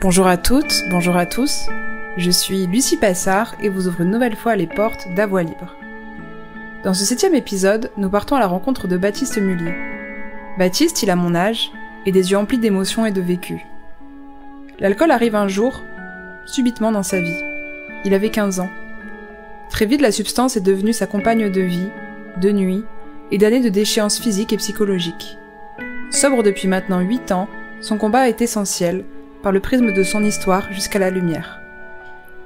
Bonjour à toutes, bonjour à tous, je suis Lucie Passard et vous ouvre une nouvelle fois les portes d'À Voix Libre. Dans ce 7e épisode, nous partons à la rencontre de Baptiste Mullier. Baptiste, il a mon âge, et des yeux emplis d'émotions et de vécu. L'alcool arrive un jour, subitement dans sa vie. Il avait 15 ans. Très vite, la substance est devenue sa compagne de vie, de nuit, et d'années de déchéance physique et psychologique. Sobre depuis maintenant 8 ans, son combat est essentiel, par le prisme de son histoire jusqu'à la lumière.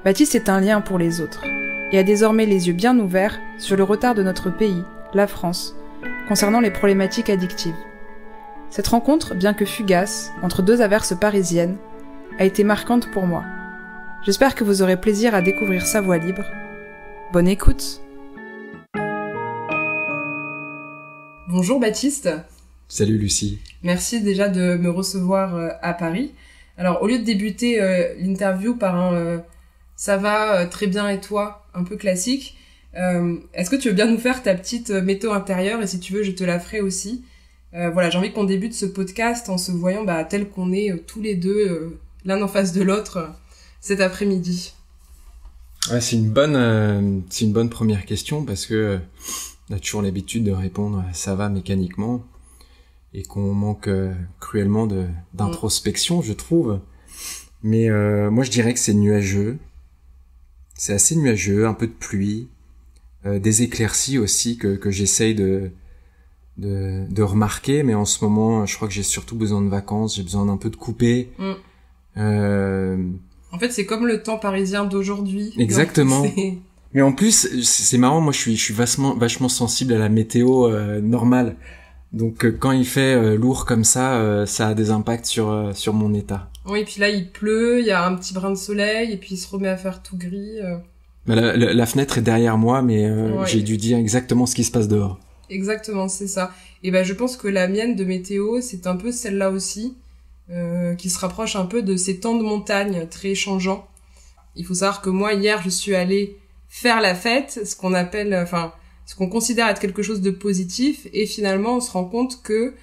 Baptiste est un lien pour les autres, et a désormais les yeux bien ouverts sur le retard de notre pays, la France, concernant les problématiques addictives. Cette rencontre, bien que fugace, entre deux averses parisiennes, a été marquante pour moi. J'espère que vous aurez plaisir à découvrir sa voix libre. Bonne écoute! Bonjour Baptiste. Salut Lucie. Merci déjà de me recevoir à Paris. Alors, au lieu de débuter l'interview par un ça va très bien et toi, un peu classique, est-ce que tu veux bien nous faire ta petite météo intérieure, et si tu veux, je te la ferai aussi. Voilà, j'ai envie qu'on débute ce podcast en se voyant tel qu'on est tous les deux, l'un en face de l'autre, cet après-midi. Ouais, c'est une bonne première question, parce que on a toujours l'habitude de répondre ça va mécaniquement, et qu'on manque cruellement d'introspection, je trouve. Mais moi je dirais que c'est nuageux. C'est assez nuageux, un peu de pluie, des éclaircies aussi que j'essaye de remarquer, mais en ce moment, je crois que j'ai surtout besoin de vacances, j'ai besoin d'un peu de couper. En fait, c'est comme le temps parisien d'aujourd'hui. Exactement. Mais en plus, c'est marrant, moi je suis vachement sensible à la météo normale. Donc quand il fait lourd comme ça a des impacts sur mon état. Oui, et puis là il pleut, il y a un petit brin de soleil, et puis il se remet à faire tout gris. La fenêtre est derrière moi, mais ouais. J'ai dû dire exactement ce qui se passe dehors. Exactement, c'est ça. Et je pense que la mienne de météo, c'est un peu celle-là aussi, qui se rapproche un peu de ces temps de montagne très changeants. Il faut savoir que moi, hier, je suis allée faire la fête, ce qu'on considère être quelque chose de positif, et finalement, on se rend compte que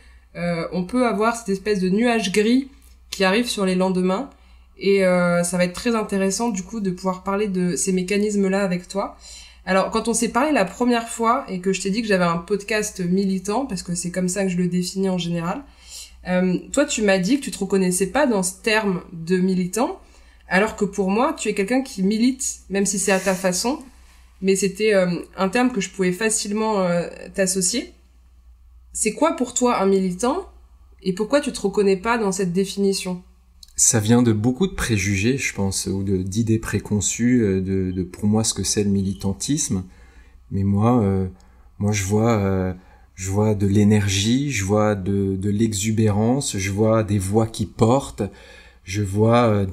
on peut avoir cette espèce de nuage gris qui arrive sur les lendemains, et ça va être très intéressant du coup de pouvoir parler de ces mécanismes-là avec toi. Alors, quand on s'est parlé la première fois, et que je t'ai dit que j'avais un podcast militant, parce que c'est comme ça que je le définis en général, toi tu m'as dit que tu te reconnaissais pas dans ce terme de militant, alors que pour moi, tu es quelqu'un qui milite, même si c'est à ta façon, mais c'était un terme que je pouvais facilement t'associer. C'est quoi pour toi un militant, et pourquoi tu te reconnais pas dans cette définition? Ça vient de beaucoup de préjugés, je pense, ou d'idées préconçues de pour moi ce que c'est le militantisme. Mais moi je vois de l'énergie, je vois de l'exubérance, je vois des voix qui portent, je vois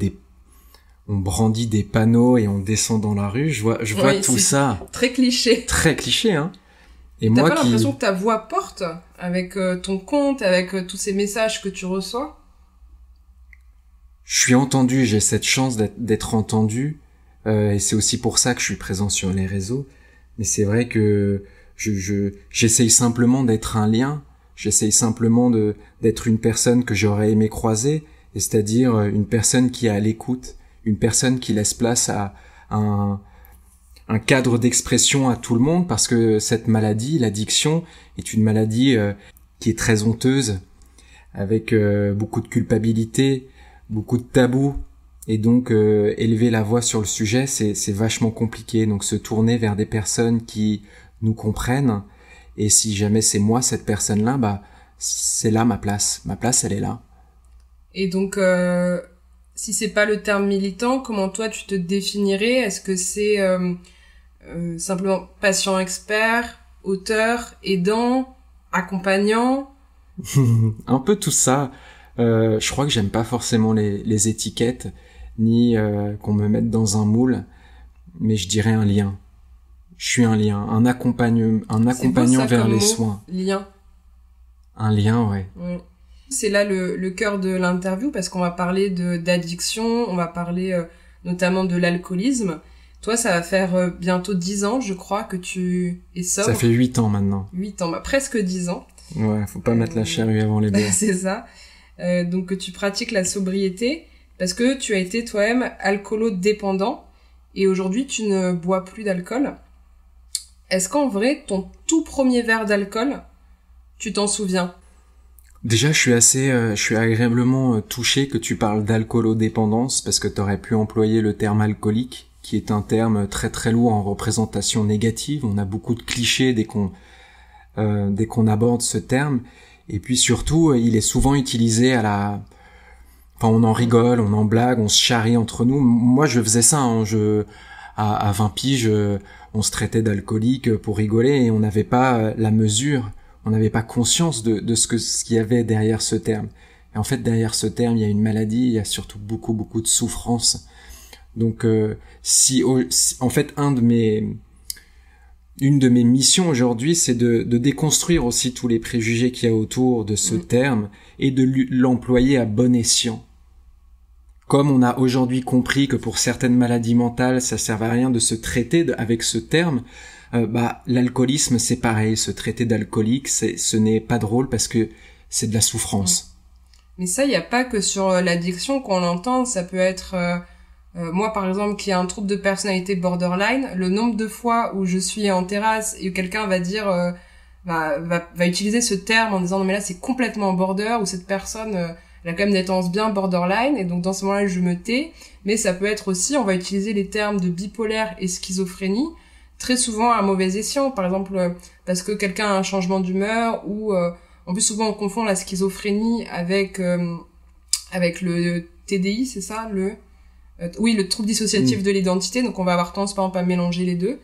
on brandit des panneaux et on descend dans la rue, je vois tout ça. Très cliché. Très cliché, hein. Et t'as pas l'impression que ta voix porte avec ton compte, avec tous ces messages que tu reçois? Je suis entendu, j'ai cette chance d'être entendu, et c'est aussi pour ça que je suis présent sur les réseaux. Mais c'est vrai que j'essaye simplement d'être un lien, j'essaye simplement d'être une personne que j'aurais aimé croiser, et c'est-à-dire une personne qui est à l'écoute, une personne qui laisse place à un cadre d'expression à tout le monde, parce que cette maladie, l'addiction, est une maladie qui est très honteuse, avec beaucoup de culpabilité, beaucoup de tabous, et donc élever la voix sur le sujet, c'est vachement compliqué. Donc se tourner vers des personnes qui nous comprennent, et si jamais c'est moi cette personne-là, c'est là ma place. Ma place, elle est là. Et donc si c'est pas le terme militant, comment toi tu te définirais? Est-ce que c'est simplement patient expert, auteur, aidant, accompagnant? Un peu tout ça. Je crois que j'aime pas forcément les étiquettes, ni qu'on me mette dans un moule, mais je dirais un lien. Je suis un lien, un accompagnant vers les soins. Lien. Un lien, ouais. C'est là le cœur de l'interview, parce qu'on va parler d'addiction, on va parler notamment de l'alcoolisme. Toi, ça va faire bientôt 10 ans, je crois, que tu es sobre. Ça fait 8 ans maintenant. 8 ans, presque 10 ans. Ouais, faut pas mettre la charrue avant les bœufs. C'est ça. Donc que tu pratiques la sobriété. parce que tu as été toi-même alcoolo-dépendant et aujourd'hui tu ne bois plus d'alcool. Est-ce qu'en vrai, ton tout premier verre d'alcool, tu t'en souviens? Déjà, je suis agréablement touché que tu parles d'alcoolodépendance parce que t'aurais pu employer le terme alcoolique, qui est un terme très très lourd en représentation négative. On a beaucoup de clichés dès qu'on aborde ce terme. Et puis surtout, il est souvent utilisé enfin, on en rigole, on en blague, on se charrie entre nous. Moi, je faisais ça, hein. À 20 piges, on se traitait d'alcoolique pour rigoler et on n'avait pas la mesure. On n'avait pas conscience de ce qu'il y avait derrière ce terme. Et en fait, derrière ce terme, il y a une maladie, il y a surtout beaucoup, beaucoup de souffrance. Donc, en fait, une de mes missions aujourd'hui, c'est de déconstruire aussi tous les préjugés qu'il y a autour de ce terme et de l'employer à bon escient. Comme on a aujourd'hui compris que pour certaines maladies mentales, ça sert à rien de se traiter avec ce terme, l'alcoolisme c'est pareil, se traiter d'alcoolique, ce n'est pas drôle parce que c'est de la souffrance. Mais ça, il n'y a pas que sur l'addiction qu'on l'entend, ça peut être moi par exemple qui ai un trouble de personnalité borderline, le nombre de fois où je suis en terrasse et où quelqu'un va dire va utiliser ce terme en disant non mais là c'est complètement border, ou cette personne elle a quand même des tendances bien borderline, et donc dans ce moment-là je me tais. Mais ça peut être aussi, on va utiliser les termes de bipolaire et schizophrénie très souvent à mauvais escient, par exemple parce que quelqu'un a un changement d'humeur, ou en plus souvent on confond la schizophrénie avec le TDI, c'est ça, le trouble dissociatif de l'identité, donc on va avoir tendance par exemple à mélanger les deux.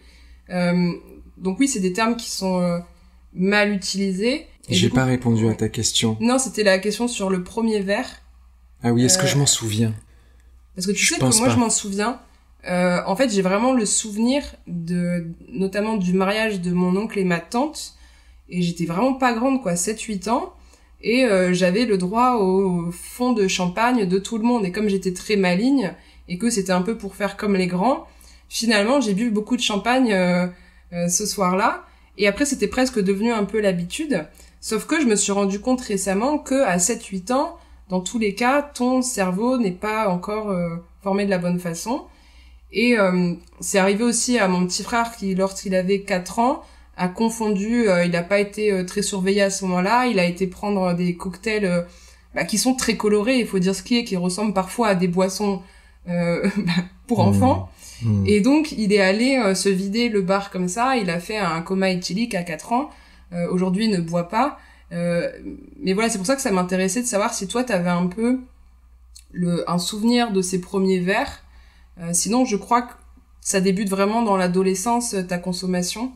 Donc oui, c'est des termes qui sont mal utilisés. J'ai pas répondu à ta question. Non, c'était la question sur le premier verre. Ah oui, est-ce que je m'en souviens? Parce que tu sais que moi je m'en souviens. En fait, j'ai vraiment le souvenir notamment du mariage de mon oncle et ma tante, et j'étais vraiment pas grande, quoi, 7-8 ans, et j'avais le droit au fond de champagne de tout le monde, et comme j'étais très maligne, et que c'était un peu pour faire comme les grands, finalement, j'ai bu beaucoup de champagne ce soir-là, et après, c'était presque devenu un peu l'habitude, sauf que je me suis rendu compte récemment que à 7-8 ans, dans tous les cas, ton cerveau n'est pas encore formé de la bonne façon. Et c'est arrivé aussi à mon petit frère qui, lorsqu'il avait 4 ans, a confondu, il n'a pas été très surveillé à ce moment-là, il a été prendre des cocktails qui sont très colorés, il faut dire ce qui est, qui ressemblent parfois à des boissons pour enfants. Et donc il est allé se vider le bar comme ça, il a fait un coma éthylique à 4 ans, aujourd'hui il ne boit pas, mais voilà, c'est pour ça que ça m'intéressait de savoir si toi t'avais un peu un souvenir de ces premiers verres. Sinon, je crois que ça débute vraiment dans l'adolescence, ta consommation.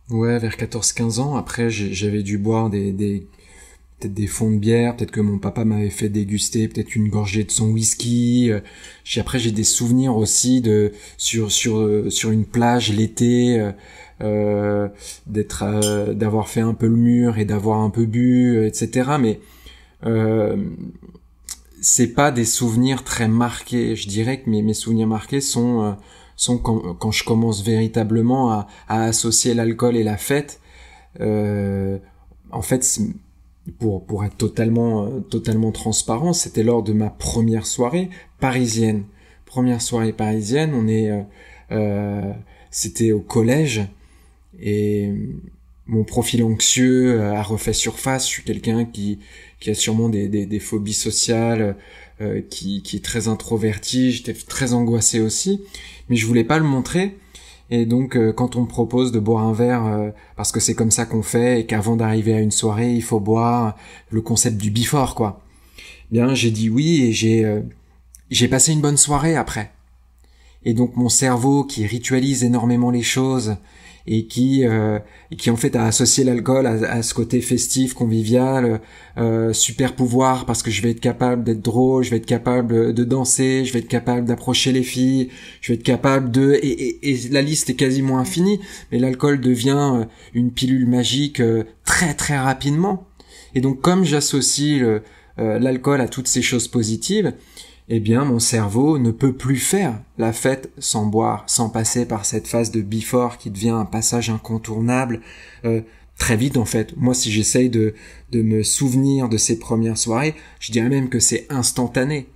Ouais, vers 14-15 ans. Après, j'avais dû boire peut-être des fonds de bière, peut-être que mon papa m'avait fait déguster peut-être une gorgée de son whisky. Après, j'ai des souvenirs aussi sur une plage l'été, d'avoir fait un peu le mur et d'avoir un peu bu, etc. Mais c'est pas des souvenirs très marqués. Je dirais que mes souvenirs marqués sont quand je commence véritablement à associer l'alcool et la fête. En fait, pour être totalement transparent, c'était lors de ma première soirée parisienne. Première soirée parisienne, c'était au collège, et mon profil anxieux a refait surface. Je suis quelqu'un qui a sûrement des phobies sociales, qui est très introverti. J'étais très angoissé aussi, mais je voulais pas le montrer. Et donc, quand on me propose de boire un verre, parce que c'est comme ça qu'on fait, et qu'avant d'arriver à une soirée, il faut boire, le concept du before, quoi. Bien, j'ai dit oui, et j'ai passé une bonne soirée après. Et donc, mon cerveau, qui ritualise énormément les choses, et qui en fait a associé l'alcool à ce côté festif, convivial, super pouvoir, parce que je vais être capable d'être drôle, je vais être capable de danser, je vais être capable d'approcher les filles, je vais être capable et la liste est quasiment infinie, mais l'alcool devient une pilule magique très très rapidement. Et donc comme j'associe l'alcool à toutes ces choses positives, eh bien mon cerveau ne peut plus faire la fête sans boire, sans passer par cette phase de before qui devient un passage incontournable très vite en fait. Moi, si j'essaye de me souvenir de ces premières soirées, je dirais même que c'est instantané.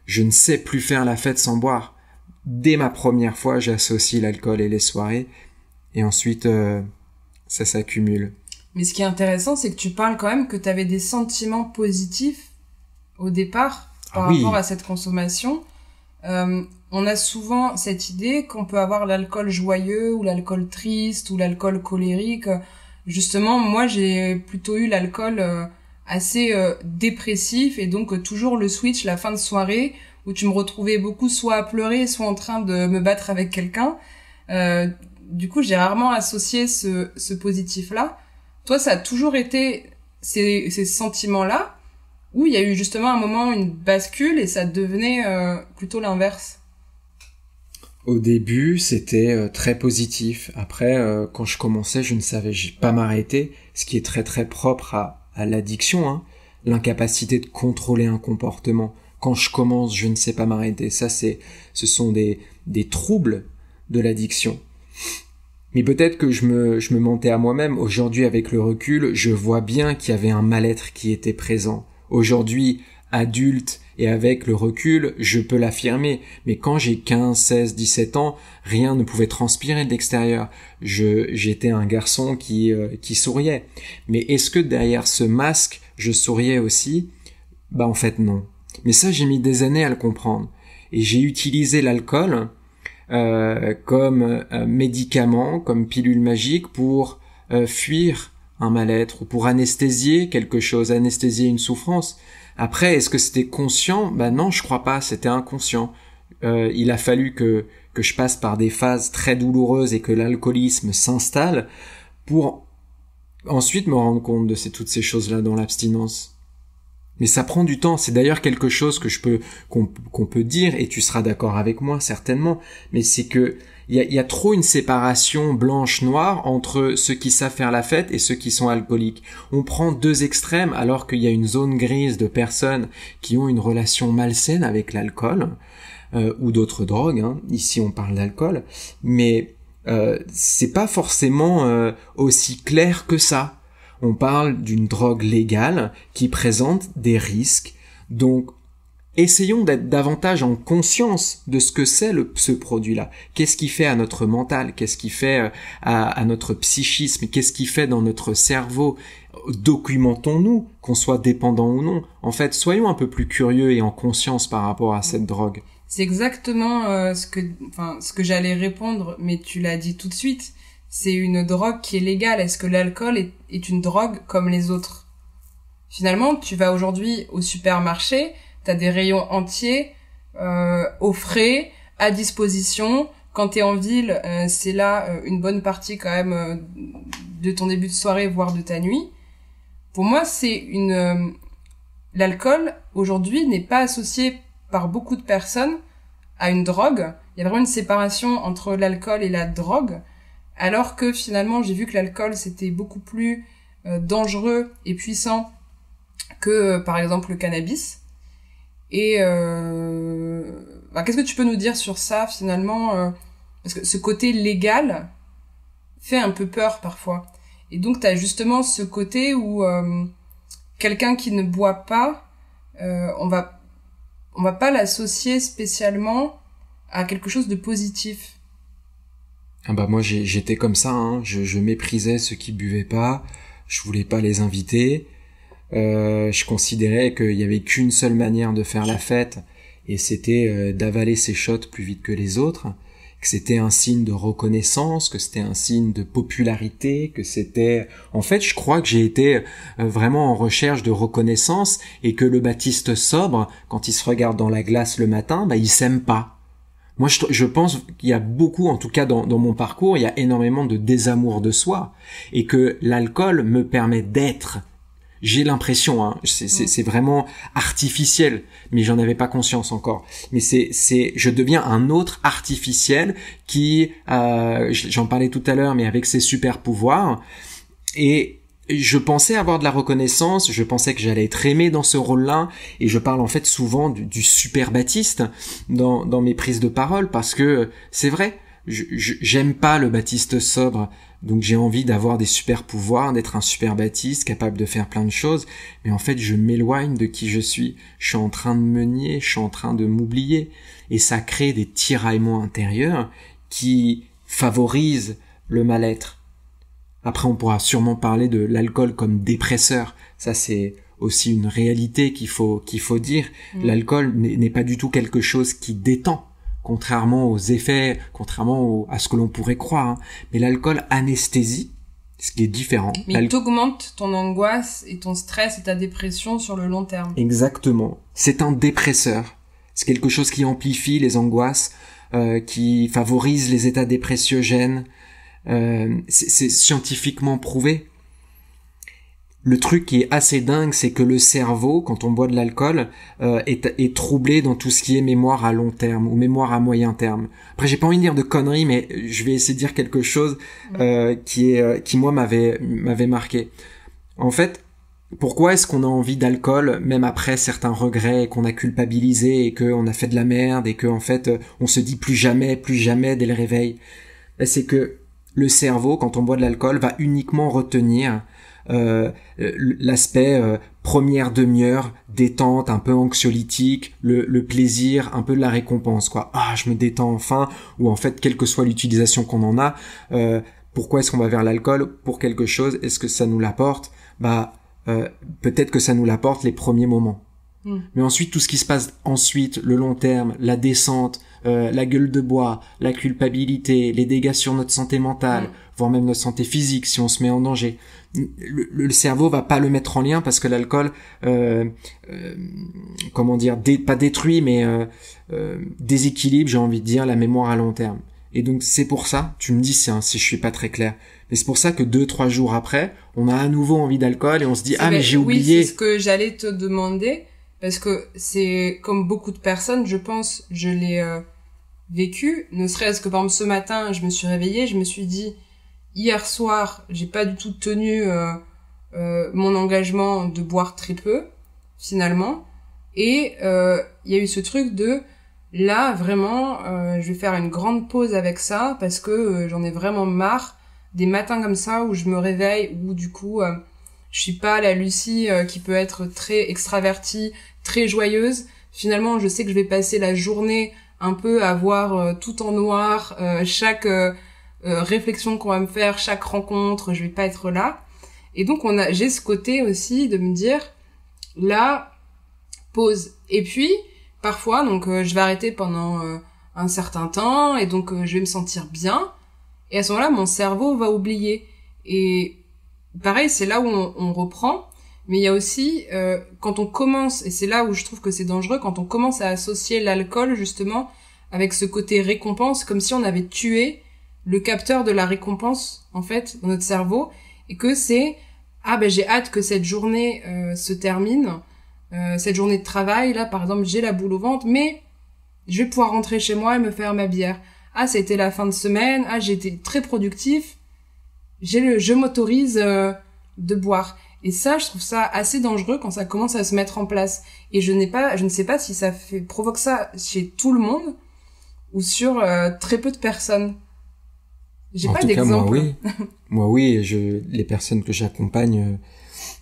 Je ne sais plus faire la fête sans boire. Dès ma première fois, j'associe l'alcool et les soirées. Et ensuite, ça s'accumule. Mais ce qui est intéressant, c'est que tu parles quand même que tu avais des sentiments positifs au départ par rapport à cette consommation. On a souvent cette idée qu'on peut avoir l'alcool joyeux ou l'alcool triste ou l'alcool colérique. Justement, moi, j'ai plutôt eu l'alcool assez dépressif et donc toujours le switch la fin de soirée où tu me retrouvais beaucoup soit à pleurer, soit en train de me battre avec quelqu'un. Du coup, j'ai rarement associé ce positif-là. Toi, ça a toujours été ces sentiments-là où il y a eu justement un moment, une bascule et ça devenait plutôt l'inverse? Au début, c'était très positif. Après, quand je commençais, je ne savais pas m'arrêter, ce qui est très très propre à l'addiction, hein. L'incapacité de contrôler un comportement. Quand je commence, je ne sais pas m'arrêter. Ça, ce sont des troubles de l'addiction. Mais peut-être que je me mentais à moi-même. Aujourd'hui, avec le recul, je vois bien qu'il y avait un mal-être qui était présent. Aujourd'hui, adulte et avec le recul, je peux l'affirmer. Mais quand j'ai 15, 16, 17 ans, rien ne pouvait transpirer de l'extérieur. J'étais un garçon qui souriait. Mais est-ce que derrière ce masque, je souriais aussi? Bah en fait non. Mais ça, j'ai mis des années à le comprendre. Et j'ai utilisé l'alcool comme médicament, comme pilule magique pour fuir un mal-être ou pour anesthésier quelque chose, anesthésier une souffrance. Après, est-ce que c'était conscient? Bah non, je crois pas, c'était inconscient. Il a fallu que je passe par des phases très douloureuses et que l'alcoolisme s'installe pour ensuite me rendre compte de toutes ces choses-là dans l'abstinence. Mais ça prend du temps, c'est d'ailleurs quelque chose qu'on peut dire, et tu seras d'accord avec moi certainement, mais c'est que il y a trop une séparation blanche-noire entre ceux qui savent faire la fête et ceux qui sont alcooliques. On prend deux extrêmes alors qu'il y a une zone grise de personnes qui ont une relation malsaine avec l'alcool ou d'autres drogues, hein. Ici on parle d'alcool, mais c'est pas forcément aussi clair que ça. On parle d'une drogue légale qui présente des risques, donc essayons d'être davantage en conscience de ce que c'est ce produit-là. Qu'est-ce qui fait à notre mental? Qu'est-ce qui fait à notre psychisme? Qu'est-ce qui fait dans notre cerveau? Documentons-nous, qu'on soit dépendant ou non. En fait, soyons un peu plus curieux et en conscience par rapport à cette drogue. C'est exactement ce que j'allais répondre, mais tu l'as dit tout de suite. C'est une drogue qui est légale. Est-ce que l'alcool est une drogue comme les autres? Finalement, tu vas aujourd'hui au supermarché, t'as des rayons entiers, au frais, à disposition. Quand t'es en ville, c'est là une bonne partie quand même de ton début de soirée, voire de ta nuit. Pour moi, l'alcool, aujourd'hui, n'est pas associé par beaucoup de personnes à une drogue. Il y a vraiment une séparation entre l'alcool et la drogue. Alors que finalement, j'ai vu que l'alcool, c'était beaucoup plus dangereux et puissant que, par exemple, le cannabis. Et qu'est-ce que tu peux nous dire sur ça, finalement parce que ce côté légal fait un peu peur parfois. Et donc, t'as justement ce côté où quelqu'un qui ne boit pas, on va pas l'associer spécialement à quelque chose de positif. Ah bah moi j'étais comme ça, hein. Je méprisais ceux qui buvaient pas, je voulais pas les inviter, je considérais qu'il y avait qu'une seule manière de faire la fête et c'était d'avaler ses shots plus vite que les autres, que c'était un signe de reconnaissance, que c'était un signe de popularité, que c'était... En fait, je crois que j'ai été vraiment en recherche de reconnaissance et que le Baptiste sobre, quand il se regarde dans la glace le matin, bah il s'aime pas. Moi, je pense qu'il y a beaucoup, en tout cas dans mon parcours, il y a énormément de désamour de soi et que l'alcool me permet d'être. J'ai l'impression, hein, c'est vraiment artificiel, mais j'en avais pas conscience encore. Mais je deviens un autre artificiel qui, j'en parlais tout à l'heure, mais avec ses super pouvoirs. Et je pensais avoir de la reconnaissance, je pensais que j'allais être aimé dans ce rôle-là, et je parle en fait souvent du super Baptiste dans mes prises de parole, parce que c'est vrai, j'aime pas le Baptiste sobre, donc j'ai envie d'avoir des super pouvoirs, d'être un super Baptiste, capable de faire plein de choses, mais en fait je m'éloigne de qui je suis. Je suis en train de me nier, je suis en train de m'oublier, et ça crée des tiraillements intérieurs qui favorisent le mal-être. Après, on pourra sûrement parler de l'alcool comme dépresseur. Ça, c'est aussi une réalité qu'il faut dire. L'alcool n'est pas du tout quelque chose qui détend, contrairement aux effets, à ce que l'on pourrait croire. Hein. Mais l'alcool anesthésie, ce qui est différent. Mais il t'augmente ton angoisse et ton stress et ta dépression sur le long terme. Exactement. C'est un dépresseur. C'est quelque chose qui amplifie les angoisses, qui favorise les états dépressiogènes. C'est scientifiquement prouvé. Le truc qui est assez dingue, c'est que le cerveau, quand on boit de l'alcool, est troublé dans tout ce qui est mémoire à long terme ou mémoire à moyen terme. Après, j'ai pas envie de dire de conneries, mais je vais essayer de dire quelque chose qui moi m'avait marqué. En fait, pourquoi est-ce qu'on a envie d'alcool même après certains regrets, qu'on a culpabilisé et qu'on a fait de la merde et que en fait on se dit plus jamais dès le réveil? C'est que le cerveau, quand on boit de l'alcool, va uniquement retenir l'aspect première demi-heure, détente, un peu anxiolytique, le plaisir, un peu de la récompense, quoi. Ah, je me détends enfin, ou en fait, quelle que soit l'utilisation qu'on en a, pourquoi est-ce qu'on va vers l'alcool? Pour quelque chose, est-ce que ça nous l'apporte? Peut-être que ça nous l'apporte les premiers moments. Mais ensuite, tout ce qui se passe ensuite, le long terme, la descente, la gueule de bois, la culpabilité, les dégâts sur notre santé mentale, voire même notre santé physique si on se met en danger. Le cerveau va pas le mettre en lien parce que l'alcool, pas détruit, mais déséquilibre, j'ai envie de dire, la mémoire à long terme. Et donc c'est pour ça, tu me dis si je suis pas très clair, mais c'est pour ça que 2-3 jours après, on a à nouveau envie d'alcool et on se dit mais j'ai oublié. Oui, c'est ce que j'allais te demander. Parce que c'est comme beaucoup de personnes, je pense, je l'ai vécu. Ne serait-ce que par exemple ce matin, je me suis réveillée, je me suis dit hier soir, j'ai pas du tout tenu mon engagement de boire très peu finalement. Et il y a eu ce truc de là vraiment, je vais faire une grande pause avec ça parce que j'en ai vraiment marre des matins comme ça où je me réveille où du coup je suis pas la Lucie qui peut être très extravertie, très joyeuse. Finalement, je sais que je vais passer la journée un peu à voir tout en noir, chaque réflexion qu'on va me faire, chaque rencontre, je vais pas être là. Et donc j'ai ce côté aussi de me dire là, pause. Et puis parfois donc je vais arrêter pendant un certain temps et donc je vais me sentir bien et à ce moment-là mon cerveau va oublier. Et pareil, c'est là où on reprend. Mais il y a aussi, quand on commence, et c'est là où je trouve que c'est dangereux, quand on commence à associer l'alcool, justement, avec ce côté récompense, comme si on avait tué le capteur de la récompense, en fait, dans notre cerveau, et que c'est, j'ai hâte que cette journée se termine, cette journée de travail, là, par exemple, j'ai la boule au ventre, mais je vais pouvoir rentrer chez moi et me faire ma bière. Ah, ça a été la fin de semaine, j'ai été très productif, je m'autorise de boire. Et ça, je trouve ça assez dangereux quand ça commence à se mettre en place. Et je ne sais pas si ça provoque ça chez tout le monde ou sur très peu de personnes. J'ai pas d'exemple. Moi oui, les personnes que j'accompagne,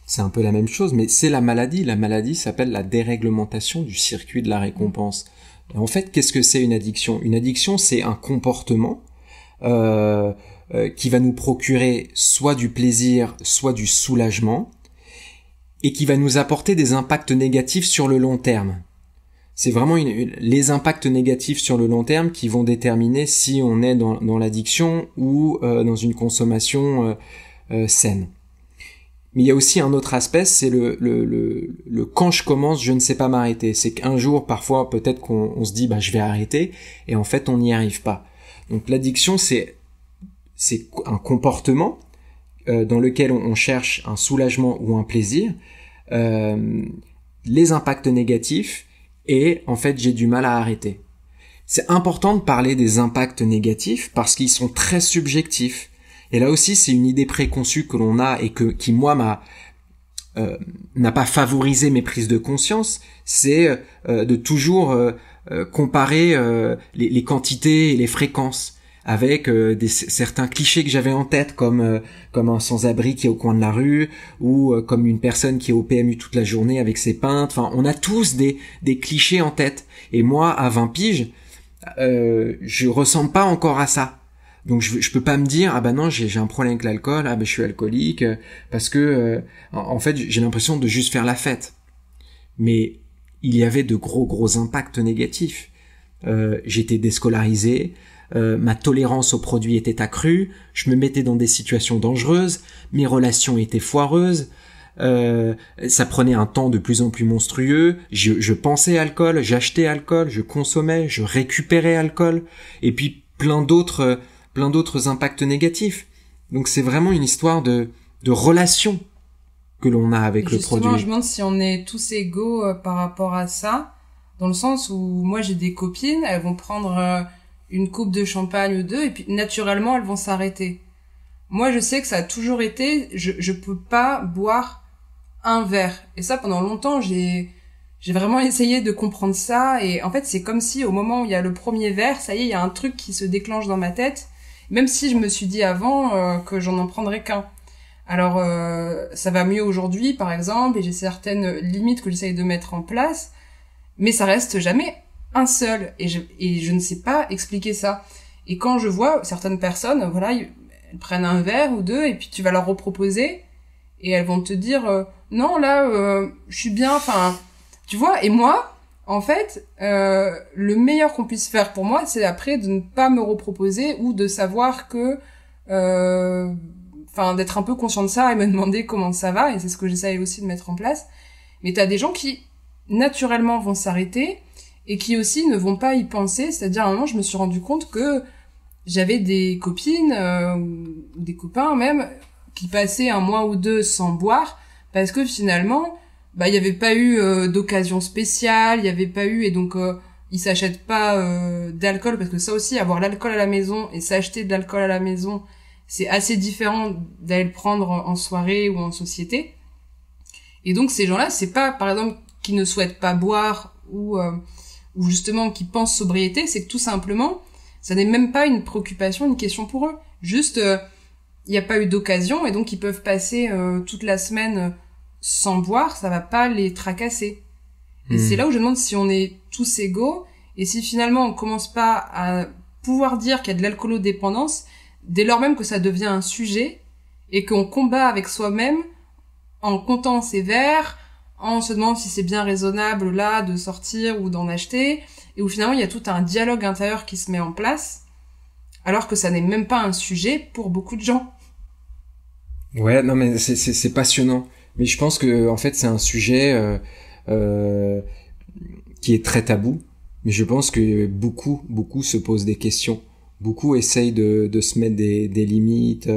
c'est un peu la même chose, mais c'est la maladie. La maladie s'appelle la déréglementation du circuit de la récompense. Et en fait, qu'est-ce que c'est une addiction? Une addiction, c'est un comportement qui va nous procurer soit du plaisir, soit du soulagement, et qui va nous apporter des impacts négatifs sur le long terme. C'est vraiment les impacts négatifs sur le long terme qui vont déterminer si on est dans l'addiction ou dans une consommation saine. Mais il y a aussi un autre aspect, c'est le quand je commence, je ne sais pas m'arrêter. C'est qu'un jour, parfois, peut-être qu'on se dit je vais arrêter, et en fait on n'y arrive pas. Donc l'addiction, c'est un comportement dans lequel on cherche un soulagement ou un plaisir, les impacts négatifs, et en fait j'ai du mal à arrêter. C'est important de parler des impacts négatifs parce qu'ils sont très subjectifs. Et là aussi, c'est une idée préconçue que l'on a et qui moi n'a pas favorisé mes prises de conscience, c'est de toujours comparer les quantités et les fréquences. avec certains clichés que j'avais en tête, comme un sans-abri qui est au coin de la rue, ou comme une personne qui est au PMU toute la journée avec ses pintes. Enfin, on a tous des clichés en tête. Et moi, à 20 piges, je ressemble pas encore à ça. Donc je peux pas me dire ah bah non, j'ai un problème avec l'alcool, ah bah je suis alcoolique, parce que en fait j'ai l'impression de juste faire la fête. Mais il y avait de gros impacts négatifs. J'étais déscolarisé, ma tolérance aux produits était accrue, je me mettais dans des situations dangereuses, mes relations étaient foireuses, ça prenait un temps de plus en plus monstrueux, je pensais alcool, j'achetais alcool, je consommais, je récupérais alcool, et puis plein d'autres impacts négatifs. Donc c'est vraiment une histoire de relation que l'on a avec le produit. Justement, je me demande si on est tous égaux par rapport à ça, dans le sens où moi j'ai des copines, elles vont prendre une coupe de champagne ou deux, et puis naturellement elles vont s'arrêter. Moi je sais que ça a toujours été, je peux pas boire un verre. Et ça pendant longtemps j'ai vraiment essayé de comprendre ça, et en fait c'est comme si au moment où il y a le premier verre, ça y est, il y a un truc qui se déclenche dans ma tête, même si je me suis dit avant que j'en en prendrais qu'un. Alors ça va mieux aujourd'hui par exemple, et j'ai certaines limites que j'essaye de mettre en place, mais ça reste jamais un seul, et je ne sais pas expliquer ça. Et quand je vois certaines personnes, voilà, elles prennent un verre ou deux, et puis tu vas leur reproposer, et elles vont te dire non là je suis bien, enfin tu vois. Et moi en fait le meilleur qu'on puisse faire pour moi, c'est après de ne pas me reproposer, ou de savoir que enfin d'être un peu conscient de ça et me demander comment ça va, et c'est ce que j'essaye aussi de mettre en place. Mais t'as des gens qui naturellement vont s'arrêter, et qui aussi ne vont pas y penser. C'est-à-dire à un moment je me suis rendu compte que j'avais des copines ou des copains même qui passaient un mois ou deux sans boire, parce que finalement il y avait pas eu d'occasion spéciale, il y avait pas eu, et donc ils s'achètent pas d'alcool, parce que ça aussi, avoir l'alcool à la maison et s'acheter de l'alcool à la maison, c'est assez différent d'aller le prendre en soirée ou en société. Et donc ces gens-là, c'est pas par exemple qui ne souhaitent pas boire ou justement qui pensent sobriété, c'est que tout simplement ça n'est même pas une préoccupation, une question pour eux. Juste il n'y a pas eu d'occasion, et donc ils peuvent passer toute la semaine sans boire, ça va pas les tracasser. Et c'est là où je me demande si on est tous égaux, et si finalement on commence pas à pouvoir dire qu'il y a de l'alcoolodépendance dès lors même que ça devient un sujet, et qu'on combat avec soi-même en comptant ses verres, en se demandant si c'est bien raisonnable là de sortir ou d'en acheter, et où finalement il y a tout un dialogue intérieur qui se met en place, alors que ça n'est même pas un sujet pour beaucoup de gens. Ouais, non mais c'est passionnant. Mais je pense que en fait c'est un sujet qui est très tabou. Mais je pense que beaucoup se posent des questions. Beaucoup essayent de se mettre des limites.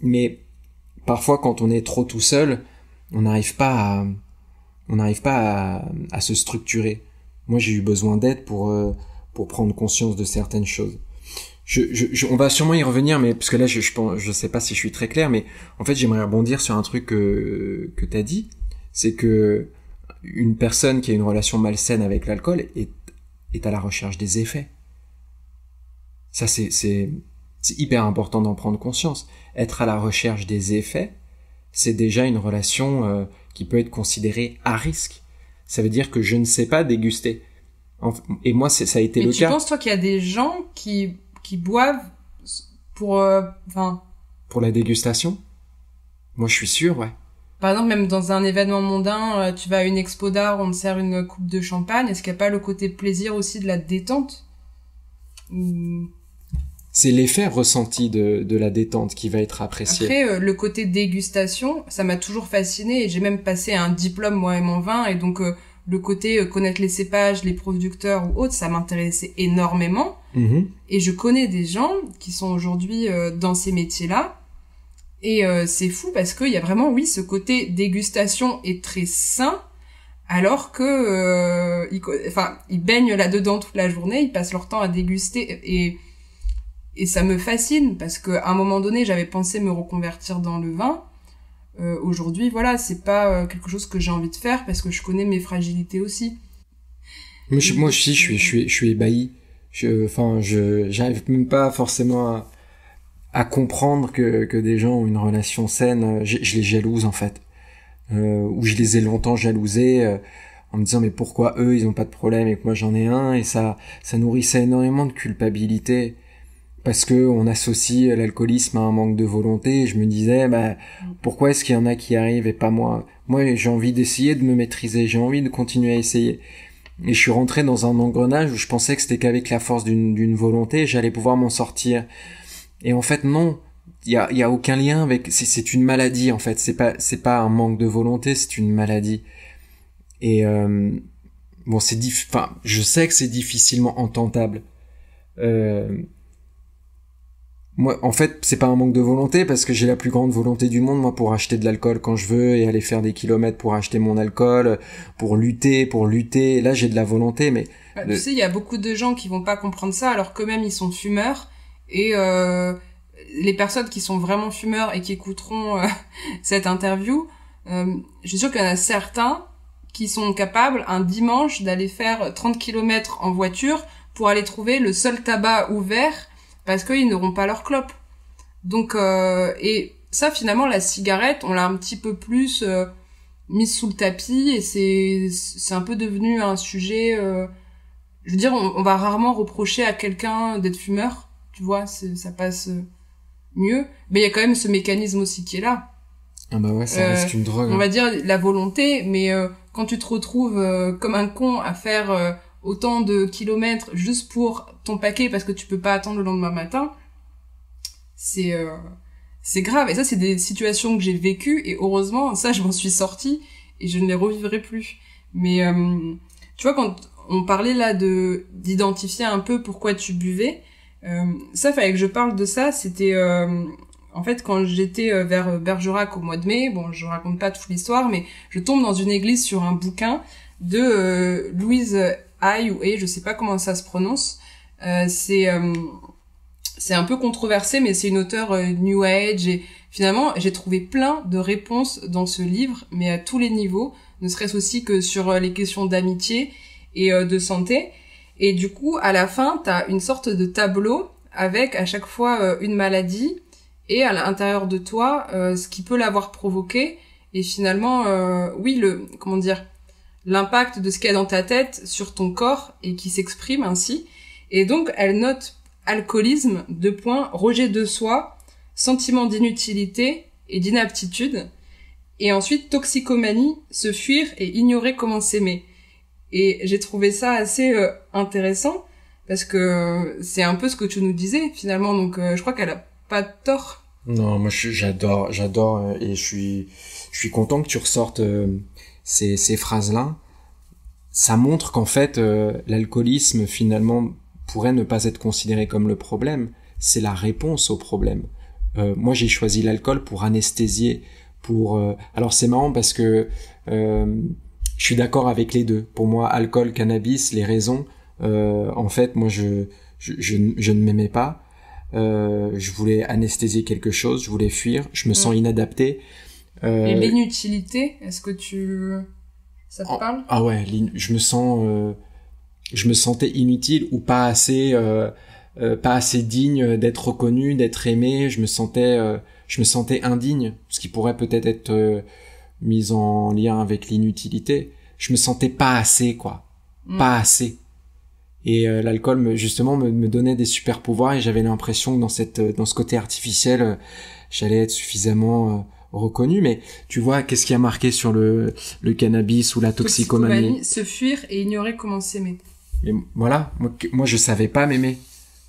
Mais parfois quand on est trop tout seul, on n'arrive pas à se structurer. Moi j'ai eu besoin d'aide pour prendre conscience de certaines choses. On va sûrement y revenir, mais parce que là je sais pas si je suis très clair, mais en fait j'aimerais rebondir sur un truc que t'as dit, c'est que une personne qui a une relation malsaine avec l'alcool est à la recherche des effets. Ça c'est hyper important d'en prendre conscience. Être à la recherche des effets, c'est déjà une relation qui peut être considérée à risque. Ça veut dire que je ne sais pas déguster. Et moi ça a été le cas. Mais tu penses toi qu'il y a des gens qui boivent pour pour la dégustation? Moi je suis sûr, ouais. Par exemple, même dans un événement mondain, tu vas à une expo d'art, on te sert une coupe de champagne, est-ce qu'il n'y a pas le côté plaisir aussi de la détente? C'est l'effet ressenti de la détente qui va être apprécié. Après, le côté dégustation, ça m'a toujours fasciné, et j'ai même passé un diplôme moi et mon vin, et donc le côté connaître les cépages, les producteurs ou autres, ça m'intéressait énormément. Et je connais des gens qui sont aujourd'hui dans ces métiers-là, et c'est fou parce qu'il y a vraiment, oui, ce côté dégustation est très sain, alors que ils baignent là-dedans toute la journée, ils passent leur temps à déguster, et ça me fascine, parce qu'à un moment donné j'avais pensé me reconvertir dans le vin. Aujourd'hui, voilà, c'est pas quelque chose que j'ai envie de faire, parce que je connais mes fragilités aussi. Moi aussi, je suis ébahi. J'arrive même pas forcément à comprendre que des gens ont une relation saine. Je les jalouse en fait, ou je les ai longtemps jalousés en me disant mais pourquoi eux ils ont pas de problème et que moi j'en ai un, et ça nourrissait énormément de culpabilité parce que on associe l'alcoolisme à un manque de volonté. Et je me disais pourquoi est-ce qu'il y en a qui y arrivent et pas moi? Moi j'ai envie d'essayer de me maîtriser, j'ai envie de continuer à essayer. Et je suis rentré dans un engrenage où je pensais que c'était qu'avec la force d'une volonté, j'allais pouvoir m'en sortir. Et en fait, non. Il y a aucun lien avec, c'est une maladie, en fait. C'est pas un manque de volonté, c'est une maladie. Et, bon, je sais que c'est difficilement entendable. Moi, en fait, c'est pas un manque de volonté parce que j'ai la plus grande volonté du monde, moi, pour acheter de l'alcool quand je veux et aller faire des kilomètres pour acheter mon alcool, pour lutter. Là, j'ai de la volonté, mais... Tu sais, il y a beaucoup de gens qui vont pas comprendre ça alors qu'eux-mêmes, ils sont fumeurs. Et les personnes qui sont vraiment fumeurs et qui écouteront cette interview, je suis sûre qu'il y en a certains qui sont capables, un dimanche, d'aller faire 30 kilomètres en voiture pour aller trouver le seul tabac ouvert parce qu'ils n'auront pas leur clope. Donc, et ça, finalement, la cigarette, on l'a un petit peu plus mise sous le tapis et c'est un peu devenu un sujet... je veux dire, on va rarement reprocher à quelqu'un d'être fumeur, tu vois, ça passe mieux. Mais il y a quand même ce mécanisme aussi qui est là. Ah bah ouais, ça reste une drogue. On va dire la volonté, mais quand tu te retrouves comme un con à faire... autant de kilomètres juste pour ton paquet parce que tu peux pas attendre le lendemain matin, c'est grave. Et ça, c'est des situations que j'ai vécues et heureusement, ça, je m'en suis sortie et je ne les revivrai plus. Mais tu vois, quand on parlait là d'identifier un peu pourquoi tu buvais, ça, fallait que je parle de ça. C'était en fait quand j'étais vers Bergerac au mois de mai. Bon, je raconte pas toute l'histoire, mais je tombe dans une église sur un bouquin de Louise Hay ou Hay, je sais pas comment ça se prononce. C'est un peu controversé, mais c'est une auteure New Age et finalement j'ai trouvé plein de réponses dans ce livre, mais à tous les niveaux, ne serait-ce aussi que sur les questions d'amitié et de santé. Et du coup, à la fin, t'as une sorte de tableau avec à chaque fois une maladie et à l'intérieur de toi ce qui peut l'avoir provoqué. Et finalement, oui, l'impact de ce qu'il y a dans ta tête sur ton corps et qui s'exprime ainsi. Et donc, elle note alcoolisme, rejet de soi, sentiment d'inutilité et d'inaptitude. Et ensuite, toxicomanie, se fuir et ignorer comment s'aimer. Et j'ai trouvé ça assez intéressant parce que c'est un peu ce que tu nous disais finalement. Donc, je crois qu'elle a pas de tort. Non, moi j'adore et je suis content que tu ressortes ces phrases-là. Ça montre qu'en fait l'alcoolisme finalement pourrait ne pas être considéré comme le problème, c'est la réponse au problème. Moi j'ai choisi l'alcool pour anesthésier, alors c'est marrant parce que je suis d'accord avec les deux. Pour moi, alcool, cannabis, les raisons, en fait, moi je ne m'aimais pas. Je voulais anesthésier quelque chose, je voulais fuir, je me sens inadapté. Et l'inutilité, est-ce que ça te parle? Ah ouais, je me sentais inutile ou pas assez digne d'être reconnu, d'être aimé. Je me sentais indigne, ce qui pourrait peut-être être mis en lien avec l'inutilité. Je me sentais pas assez, quoi. Pas assez. Et l'alcool me donnait des super pouvoirs et j'avais l'impression que dans ce côté artificiel, j'allais être suffisamment reconnu. Mais tu vois, qu'est-ce qui a marqué sur le cannabis ou la toxicomanie? Se fuir et ignorer comment s'aimer. Mais voilà, moi je savais pas m'aimer.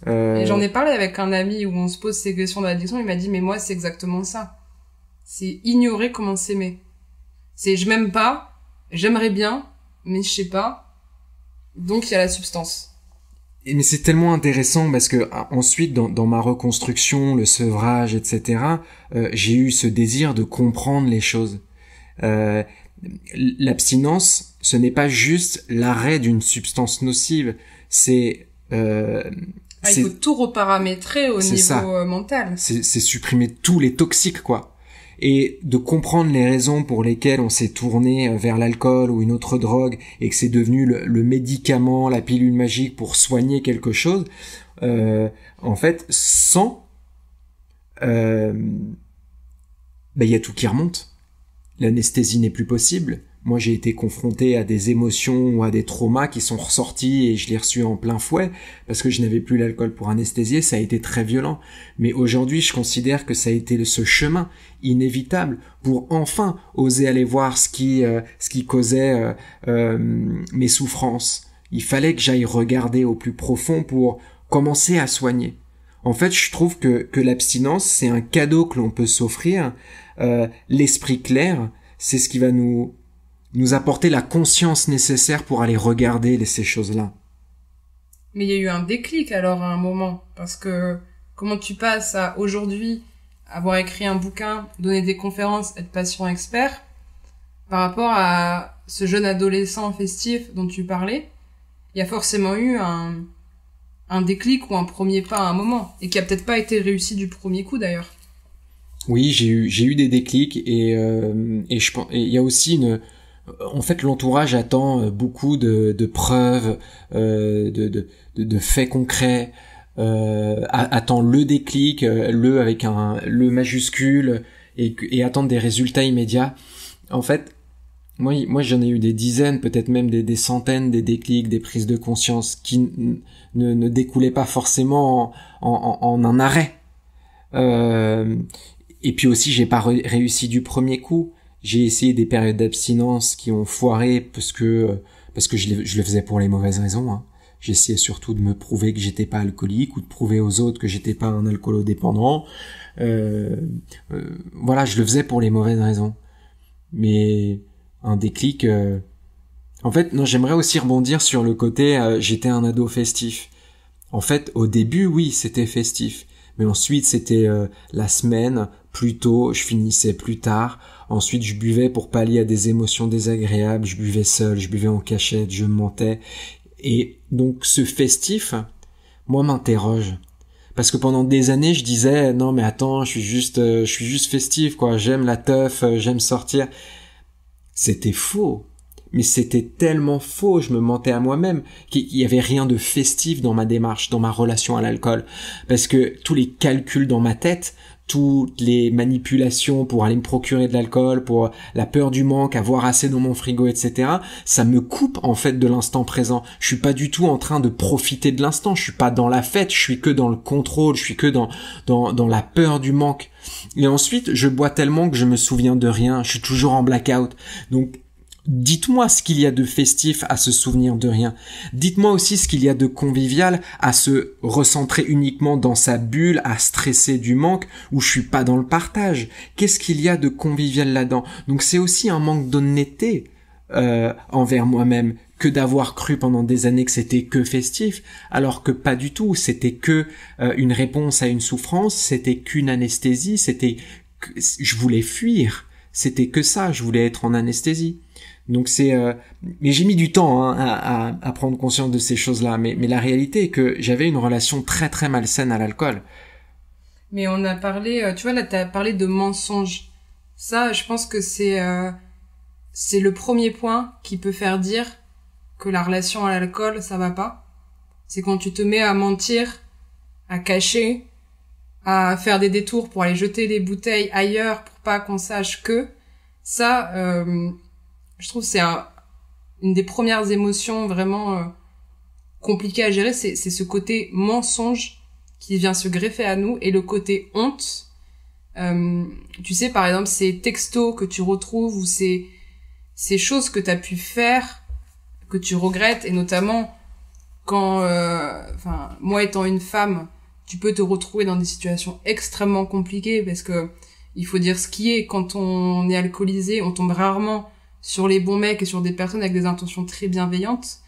Et j'en ai parlé avec un ami où on se pose ces questions de l'addiction, il m'a dit mais moi c'est exactement ça. C'est ignorer comment s'aimer. C'est je m'aime pas, j'aimerais bien, mais je sais pas. Donc il y a la substance. Mais c'est tellement intéressant parce que ensuite dans ma reconstruction, le sevrage, etc., j'ai eu ce désir de comprendre les choses. L'abstinence, ce n'est pas juste l'arrêt d'une substance nocive, c'est il faut tout reparamétrer au niveau mental. C'est supprimer tous les toxiques, quoi. et de comprendre les raisons pour lesquelles on s'est tourné vers l'alcool ou une autre drogue et que c'est devenu le médicament, la pilule magique pour soigner quelque chose, en fait, sans, il y a tout qui remonte. L'anesthésie n'est plus possible. Moi, j'ai été confronté à des émotions ou à des traumas qui sont ressortis et je l'ai reçu en plein fouet parce que je n'avais plus l'alcool pour anesthésier. Ça a été très violent. Mais aujourd'hui, je considère que ça a été ce chemin inévitable pour enfin oser aller voir ce qui causait mes souffrances. Il fallait que j'aille regarder au plus profond pour commencer à soigner. En fait, je trouve que l'abstinence, c'est un cadeau que l'on peut s'offrir. L'esprit clair, c'est ce qui va nous apporter la conscience nécessaire pour aller regarder ces choses-là. Mais il y a eu un déclic alors à un moment, parce que comment tu passes à aujourd'hui avoir écrit un bouquin, donner des conférences, être patient expert, par rapport à ce jeune adolescent festif dont tu parlais, il y a forcément eu un déclic ou un premier pas à un moment, et qui a peut-être pas été réussi du premier coup d'ailleurs. Oui, j'ai eu des déclics et je pense il y a aussi en fait l'entourage attend beaucoup de preuves, de faits concrets, attend le déclic, le avec le majuscule et attend des résultats immédiats. En fait, moi j'en ai eu des dizaines, peut-être même des centaines, des déclics, des prises de conscience qui ne découlaient pas forcément en un arrêt. Et puis aussi, j'ai pas réussi du premier coup. J'ai essayé des périodes d'abstinence qui ont foiré parce que je le faisais pour les mauvaises raisons. Hein. J'essayais surtout de me prouver que j'étais pas alcoolique ou de prouver aux autres que j'étais pas un alcoolodépendant. Voilà, je le faisais pour les mauvaises raisons. Mais un déclic... En fait, non, j'aimerais aussi rebondir sur le côté j'étais un ado festif. En fait, au début, oui, c'était festif. Mais ensuite, c'était la semaine, plus tôt, je finissais plus tard. Ensuite, je buvais pour pallier à des émotions désagréables. Je buvais seul, je buvais en cachette, je mentais. Et donc, ce festif, moi, m'interroge. Parce que pendant des années, je disais, non, mais attends, je suis juste festif, quoi. J'aime la teuf, j'aime sortir. C'était faux. Mais c'était tellement faux, je me mentais à moi-même, qu'il y avait rien de festif dans ma démarche, dans ma relation à l'alcool. Parce que tous les calculs dans ma tête, toutes les manipulations pour aller me procurer de l'alcool, pour la peur du manque, avoir assez dans mon frigo, etc., ça me coupe en fait de l'instant présent. Je suis pas du tout en train de profiter de l'instant, je suis pas dans la fête, je suis que dans le contrôle, je suis que dans la peur du manque. Et ensuite, je bois tellement que je me souviens de rien, je suis toujours en blackout. Donc, dites-moi ce qu'il y a de festif à se souvenir de rien. Dites-moi aussi ce qu'il y a de convivial à se recentrer uniquement dans sa bulle, à stresser du manque, où je suis pas dans le partage. Qu'est-ce qu'il y a de convivial là-dedans? Donc c'est aussi un manque d'honnêteté envers moi-même que d'avoir cru pendant des années que c'était que festif, alors que pas du tout. C'était que une réponse à une souffrance, c'était qu'une anesthésie, je voulais fuir. C'était que ça, je voulais être en anesthésie. Donc mais j'ai mis du temps à prendre conscience de ces choses-là. Mais la réalité est que j'avais une relation très très malsaine à l'alcool. Mais on a parlé, tu vois là, t'as parlé de mensonge. Ça, je pense que c'est le premier point qui peut faire dire que la relation à l'alcool, ça va pas. C'est quand tu te mets à mentir, à cacher, à faire des détours pour aller jeter des bouteilles ailleurs pour pas qu'on sache que ça. Je trouve que c'est une des premières émotions vraiment compliquées à gérer, c'est ce côté mensonge qui vient se greffer à nous, et le côté honte. Tu sais, par exemple, ces textos que tu retrouves, ou ces choses que t'as pu faire, que tu regrettes, et notamment quand, moi étant une femme, tu peux te retrouver dans des situations extrêmement compliquées, parce que il faut dire ce qui est, quand on est alcoolisé, on tombe rarement sur les bons mecs et sur des personnes avec des intentions très bienveillantes.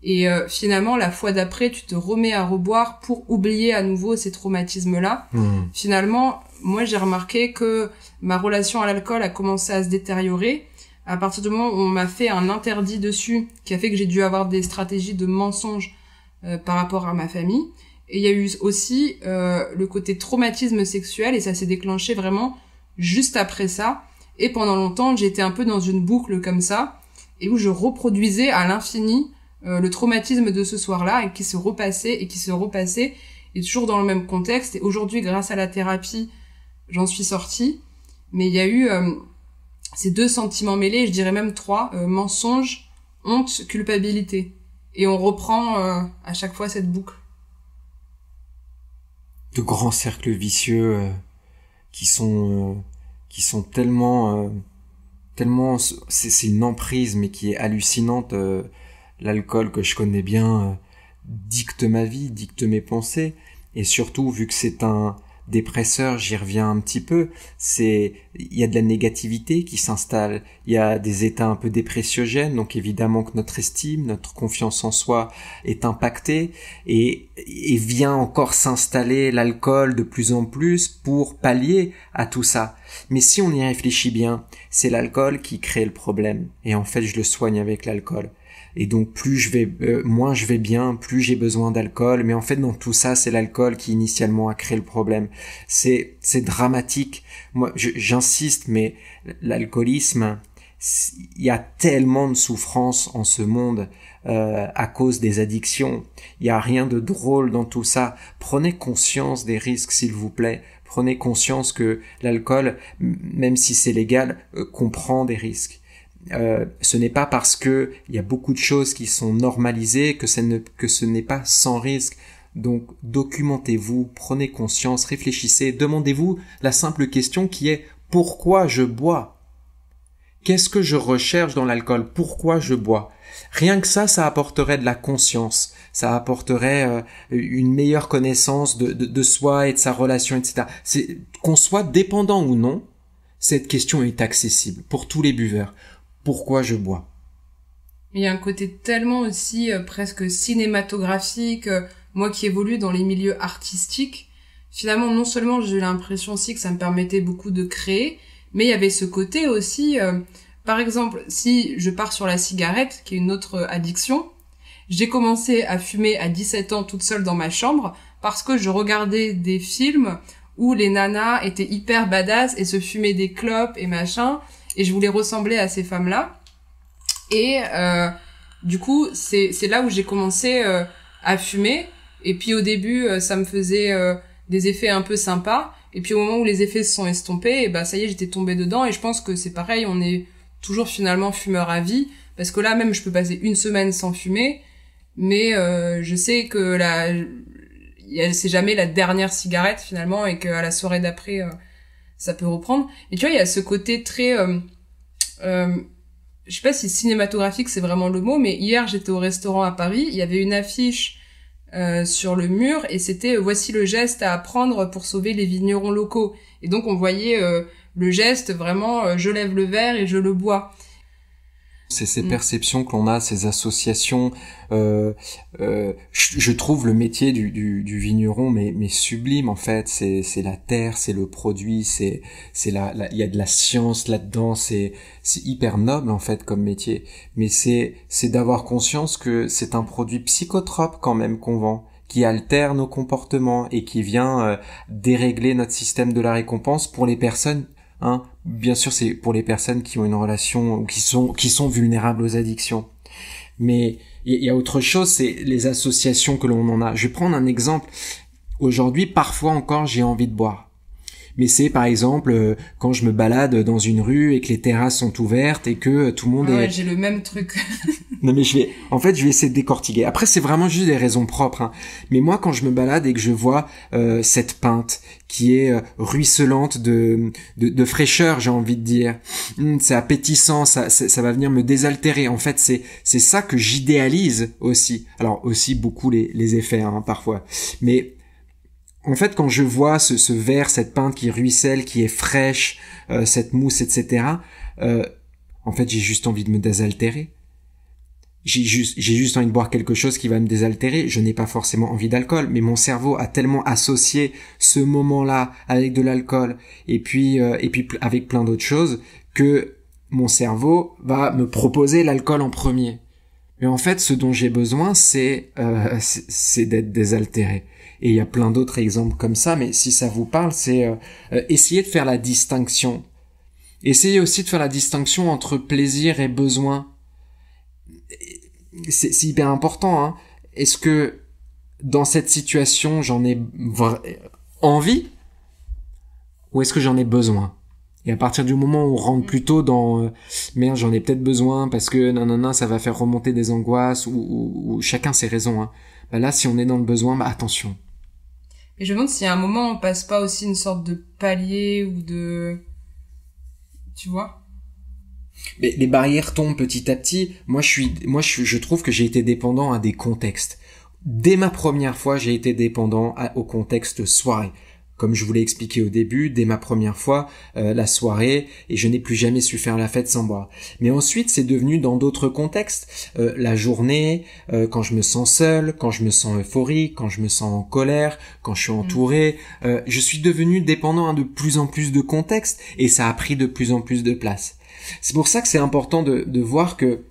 Et finalement, la fois d'après, tu te remets à reboire pour oublier à nouveau ces traumatismes-là. Finalement, moi, j'ai remarqué que ma relation à l'alcool a commencé à se détériorer à partir du moment où on m'a fait un interdit dessus, qui a fait que j'ai dû avoir des stratégies de mensonge par rapport à ma famille. Et il y a eu aussi le côté traumatisme sexuel, et ça s'est déclenché vraiment juste après ça. Et pendant longtemps, j'étais un peu dans une boucle comme ça, et où je reproduisais à l'infini le traumatisme de ce soir-là, et qui se repassait, et toujours dans le même contexte. Et aujourd'hui, grâce à la thérapie, j'en suis sortie. Mais il y a eu ces deux sentiments mêlés, je dirais même trois, mensonge, honte, culpabilité. Et on reprend à chaque fois cette boucle. De grands cercles vicieux qui sont tellement c'est une emprise mais qui est hallucinante. L'alcool que je connais bien dicte ma vie, dicte mes pensées, et surtout vu que c'est un dépresseur, j'y reviens un petit peu, il y a de la négativité qui s'installe, il y a des états un peu dépressiogènes, donc évidemment que notre estime, notre confiance en soi est impactée, et vient encore s'installer l'alcool de plus en plus pour pallier à tout ça. Mais si on y réfléchit bien, c'est l'alcool qui crée le problème, et en fait je le soigne avec l'alcool. Et donc moins je vais bien, plus j'ai besoin d'alcool. Mais en fait, dans tout ça, c'est l'alcool qui initialement a créé le problème. C'est dramatique. Moi, j'insiste, mais l'alcoolisme, il y a tellement de souffrance en ce monde à cause des addictions. Il y a rien de drôle dans tout ça. Prenez conscience des risques, s'il vous plaît. Prenez conscience que l'alcool, même si c'est légal, comprend des risques. Ce n'est pas parce que il y a beaucoup de choses qui sont normalisées que ce n'est pas sans risque. Donc documentez-vous, prenez conscience, réfléchissez, demandez-vous la simple question qui est pourquoi je bois? Qu'est-ce que je recherche dans l'alcool? Pourquoi je bois? Rien que ça apporterait de la conscience, ça apporterait une meilleure connaissance de soi et de sa relation, etc. Qu'on soit dépendant ou non, cette question est accessible pour tous les buveurs. Pourquoi je bois? Il y a un côté tellement aussi presque cinématographique, moi qui évolue dans les milieux artistiques, finalement non seulement j'ai eu l'impression aussi que ça me permettait beaucoup de créer, mais il y avait ce côté aussi, par exemple, si je pars sur la cigarette, qui est une autre addiction, j'ai commencé à fumer à 17 ans toute seule dans ma chambre parce que je regardais des films où les nanas étaient hyper badass et se fumaient des clopes et machin, et je voulais ressembler à ces femmes-là. Et du coup, c'est là où j'ai commencé à fumer. Et puis au début, ça me faisait des effets un peu sympas. Et puis au moment où les effets se sont estompés, et bah ça y est, j'étais tombée dedans. Et je pense que c'est pareil, on est toujours finalement fumeur à vie. Parce que là, même, je peux passer une semaine sans fumer. Mais je sais que c'est jamais la dernière cigarette finalement. Et qu'à la soirée d'après... ça peut reprendre. Et tu vois, il y a ce côté très... je sais pas si cinématographique, c'est vraiment le mot, mais hier, j'étais au restaurant à Paris, il y avait une affiche sur le mur, et c'était « Voici le geste à apprendre pour sauver les vignerons locaux ». Et donc, on voyait le geste, vraiment, je lève le verre et je le bois. C'est ces perceptions que l'on a, ces associations. Je trouve le métier du vigneron mais sublime en fait. C'est la terre, c'est le produit, il y a de la science là-dedans. C'est hyper noble en fait comme métier. Mais c'est d'avoir conscience que c'est un produit psychotrope quand même qu'on vend, qui altère nos comportements et qui vient dérégler notre système de la récompense pour les personnes. Bien sûr, c'est pour les personnes qui ont une relation ou qui sont vulnérables aux addictions. Mais il y a autre chose, c'est les associations que l'on en a. Je vais prendre un exemple. Aujourd'hui, parfois encore, j'ai envie de boire. Mais c'est par exemple quand je me balade dans une rue et que les terrasses sont ouvertes et que tout le monde est... Ouais, j'ai le même truc. Non mais je vais essayer de décortiquer. Après c'est vraiment juste des raisons propres. Mais moi quand je me balade et que je vois cette pinte qui est ruisselante de fraîcheur, j'ai envie de dire, c'est appétissant, ça va venir me désaltérer. En fait c'est ça que j'idéalise aussi. Alors aussi beaucoup les effets parfois. Mais en fait, quand je vois ce verre, cette pinte qui ruisselle, qui est fraîche, cette mousse, etc., en fait, j'ai juste envie de me désaltérer. J'ai juste envie de boire quelque chose qui va me désaltérer. Je n'ai pas forcément envie d'alcool, mais mon cerveau a tellement associé ce moment-là avec de l'alcool et puis avec plein d'autres choses que mon cerveau va me proposer l'alcool en premier. Mais en fait, ce dont j'ai besoin, c'est d'être désaltéré. Et il y a plein d'autres exemples comme ça, mais si ça vous parle, c'est essayer de faire la distinction. Essayez aussi de faire la distinction entre plaisir et besoin. C'est hyper important, hein. Est-ce que dans cette situation, j'en ai envie ou est-ce que j'en ai besoin? Et à partir du moment où on rentre plutôt dans merde, j'en ai peut-être besoin parce que nanana, ça va faire remonter des angoisses ou chacun ses raisons, hein. Bah là, si on est dans le besoin, bah attention. Et je me demande si à un moment on passe pas aussi une sorte de palier ou de, tu vois? Mais les barrières tombent petit à petit. Je trouve que j'ai été dépendant à des contextes. Dès ma première fois, j'ai été dépendant au contexte soirée. Comme je vous l'ai expliqué au début, dès ma première fois, la soirée, et je n'ai plus jamais su faire la fête sans boire. Mais ensuite, c'est devenu dans d'autres contextes. La journée, quand je me sens seul, quand je me sens euphorique, quand je me sens en colère, quand je suis entouré. Je suis devenu dépendant à de plus en plus de contextes, et ça a pris de plus en plus de place. C'est pour ça que c'est important de voir que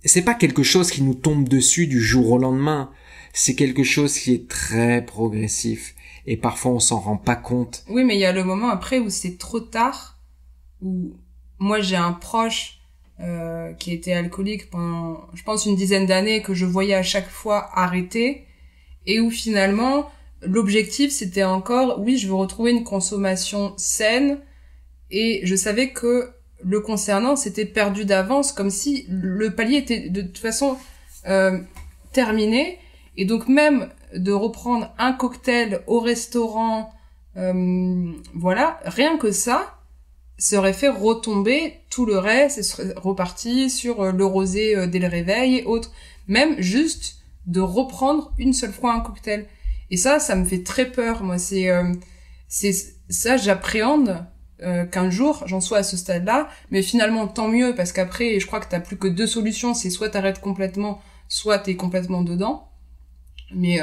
c'est pas quelque chose qui nous tombe dessus du jour au lendemain. C'est quelque chose qui est très progressif. Et parfois on s'en rend pas compte. Oui, mais il y a le moment après où c'est trop tard, où moi j'ai un proche qui était alcoolique pendant, je pense, une dizaine d'années, que je voyais à chaque fois arrêter, et où finalement l'objectif c'était encore, oui, je veux retrouver une consommation saine, et je savais que le concernant c'était perdu d'avance, comme si le palier était de toute façon terminé, et donc même de reprendre un cocktail au restaurant, voilà, rien que ça aurait fait retomber tout le reste et serait reparti sur le rosé dès le réveil et autres. Même juste de reprendre une seule fois un cocktail. Et ça me fait très peur. Moi, c'est ça, j'appréhende qu'un jour j'en sois à ce stade-là. Mais finalement, tant mieux, parce qu'après, je crois que t'as plus que deux solutions. C'est soit t'arrêtes complètement, soit t'es complètement dedans. Mais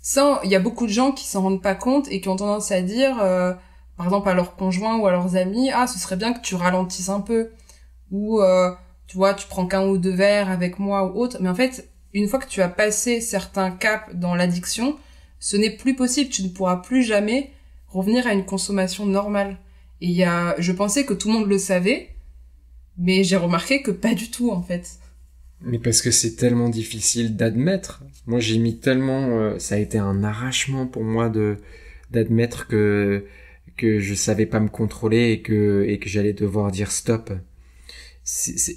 ça, il y a beaucoup de gens qui s'en rendent pas compte et qui ont tendance à dire, par exemple à leurs conjoints ou à leurs amis, ah, ce serait bien que tu ralentisses un peu, ou tu vois, tu prends qu'un ou deux verres avec moi ou autre. Mais en fait, une fois que tu as passé certains caps dans l'addiction, ce n'est plus possible. Tu ne pourras plus jamais revenir à une consommation normale. Et je pensais que tout le monde le savait, mais j'ai remarqué que pas du tout en fait. Mais parce que c'est tellement difficile d'admettre. Moi, j'ai mis tellement, ça a été un arrachement pour moi d'admettre que je savais pas me contrôler et que j'allais devoir dire stop.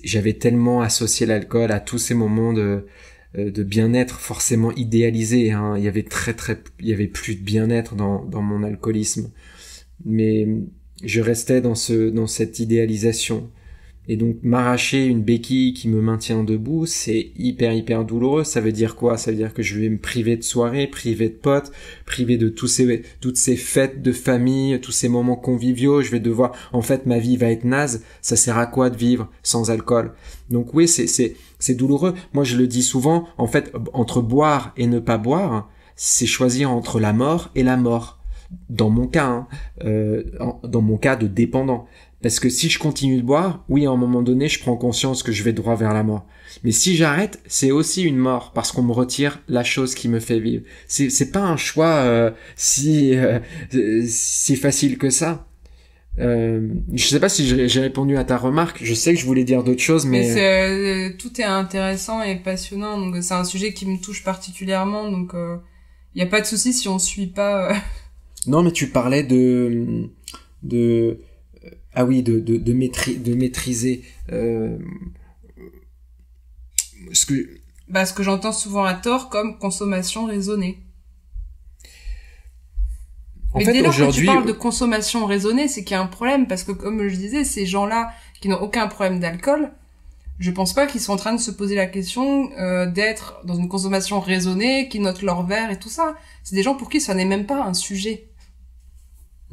J'avais tellement associé l'alcool à tous ces moments de bien-être forcément idéalisés, hein. Il y avait il y avait plus de bien-être dans mon alcoolisme. Mais je restais dans cette idéalisation. Et donc m'arracher une béquille qui me maintient debout, c'est hyper douloureux. Ça veut dire quoi? Ça veut dire que je vais me priver de soirées, priver de potes, priver de toutes ces fêtes de famille, tous ces moments conviviaux. Je vais devoir, en fait, ma vie va être naze. Ça sert à quoi de vivre sans alcool? Donc oui, c'est douloureux. Moi, je le dis souvent. En fait, entre boire et ne pas boire, c'est choisir entre la mort et la mort. Dans mon cas, dans mon cas de dépendant. Parce que si je continue de boire, oui, à un moment donné, je prends conscience que je vais droit vers la mort. Mais si j'arrête, c'est aussi une mort, parce qu'on me retire la chose qui me fait vivre. C'est pas un choix si facile que ça. Je sais pas si j'ai répondu à ta remarque. Je sais que je voulais dire d'autres choses, mais tout est intéressant et passionnant. Donc c'est un sujet qui me touche particulièrement. Donc y a pas de souci si on suit pas. Non, mais tu parlais de maîtriser ce que j'entends souvent à tort comme consommation raisonnée. Mais dès lors que tu parles de consommation raisonnée, c'est qu'il y a un problème, parce que comme je disais, ces gens-là qui n'ont aucun problème d'alcool, je pense pas qu'ils sont en train de se poser la question d'être dans une consommation raisonnée, qui notent leur verre et tout ça. C'est des gens pour qui ça n'est même pas un sujet.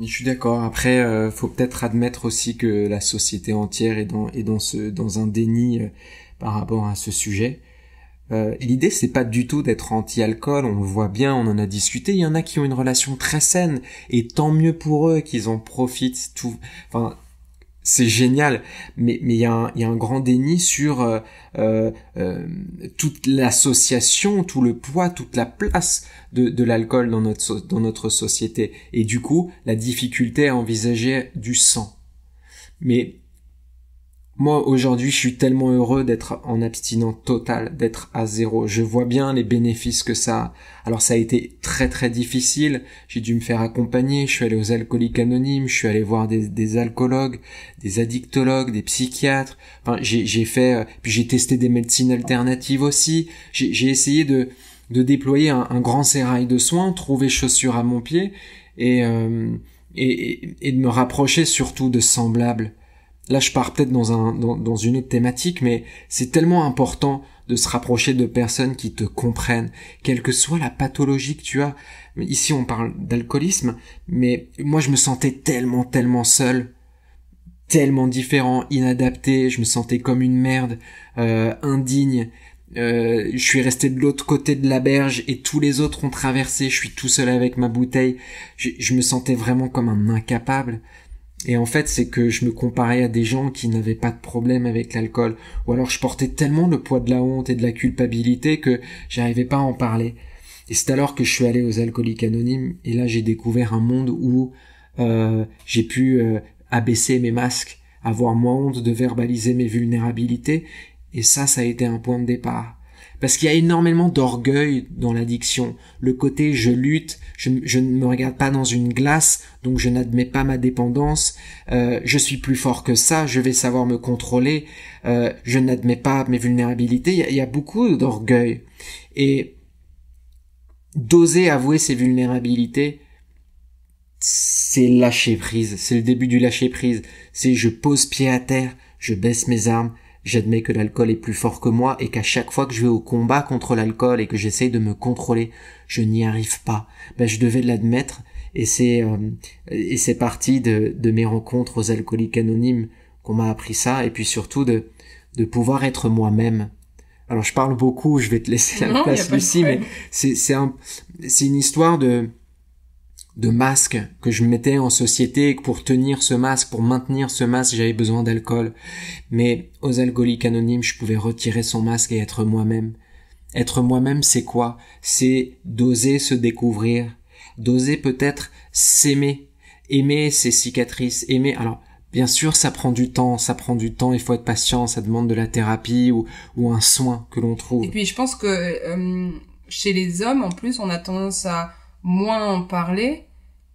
Je suis d'accord. Après, faut peut-être admettre aussi que la société entière est dans un déni par rapport à ce sujet. L'idée, c'est pas du tout d'être anti-alcool. On le voit bien, on en a discuté. Il y en a qui ont une relation très saine, et tant mieux pour eux qu'ils en profitent. Enfin, c'est génial, mais il y a un grand déni sur toute l'association, tout le poids, toute la place de l'alcool dans notre société, et du coup la difficulté à envisager du sang. Mais moi, aujourd'hui, je suis tellement heureux d'être en abstinence totale, d'être à zéro. Je vois bien les bénéfices que ça a. Alors, ça a été très, très difficile. J'ai dû me faire accompagner. Je suis allé aux Alcooliques Anonymes. Je suis allé voir des alcoologues, des addictologues, des psychiatres. Enfin, j'ai fait, puis j'ai testé des médecines alternatives aussi. J'ai essayé de déployer un grand sérail de soins, trouver chaussures à mon pied et de me rapprocher surtout de semblables. Là, je pars peut-être dans une autre thématique, mais c'est tellement important de se rapprocher de personnes qui te comprennent, quelle que soit la pathologie que tu as. Ici, on parle d'alcoolisme, mais moi, je me sentais tellement seul, tellement différent, inadapté, je me sentais comme une merde, indigne. Je suis resté de l'autre côté de la berge et tous les autres ont traversé, je suis tout seul avec ma bouteille. Je me sentais vraiment comme un incapable. Et en fait, c'est que je me comparais à des gens qui n'avaient pas de problème avec l'alcool. Ou alors je portais tellement le poids de la honte et de la culpabilité que j'arrivais pas à en parler. Et c'est alors que je suis allé aux Alcooliques Anonymes. Et là, j'ai découvert un monde où j'ai pu abaisser mes masques, avoir moins honte de verbaliser mes vulnérabilités. Et ça a été un point de départ. Parce qu'il y a énormément d'orgueil dans l'addiction. Le côté je lutte, je ne me regarde pas dans une glace, donc je n'admets pas ma dépendance, je suis plus fort que ça, je vais savoir me contrôler, je n'admets pas mes vulnérabilités. Il y a beaucoup d'orgueil. Et d'oser avouer ses vulnérabilités, c'est lâcher prise, c'est le début du lâcher prise. C'est je pose pied à terre, je baisse mes armes, j'admets que l'alcool est plus fort que moi et qu'à chaque fois que je vais au combat contre l'alcool et que j'essaye de me contrôler, je n'y arrive pas. Je devais l'admettre et c'est parti de mes rencontres aux Alcooliques Anonymes qu'on m'a appris ça, et puis surtout de pouvoir être moi-même. Alors je parle beaucoup, je vais te laisser la place Lucie, mais c'est une histoire de masque que je mettais en société, et que pour tenir ce masque, pour maintenir ce masque, j'avais besoin d'alcool. Mais aux Alcooliques Anonymes, je pouvais retirer son masque et être moi-même. Être moi-même, c'est quoi? C'est d'oser se découvrir, d'oser peut-être s'aimer, aimer ses cicatrices, aimer. Alors, bien sûr, ça prend du temps, il faut être patient, ça demande de la thérapie ou un soin que l'on trouve. Et puis, je pense que chez les hommes, en plus, on a tendance à moins en parler,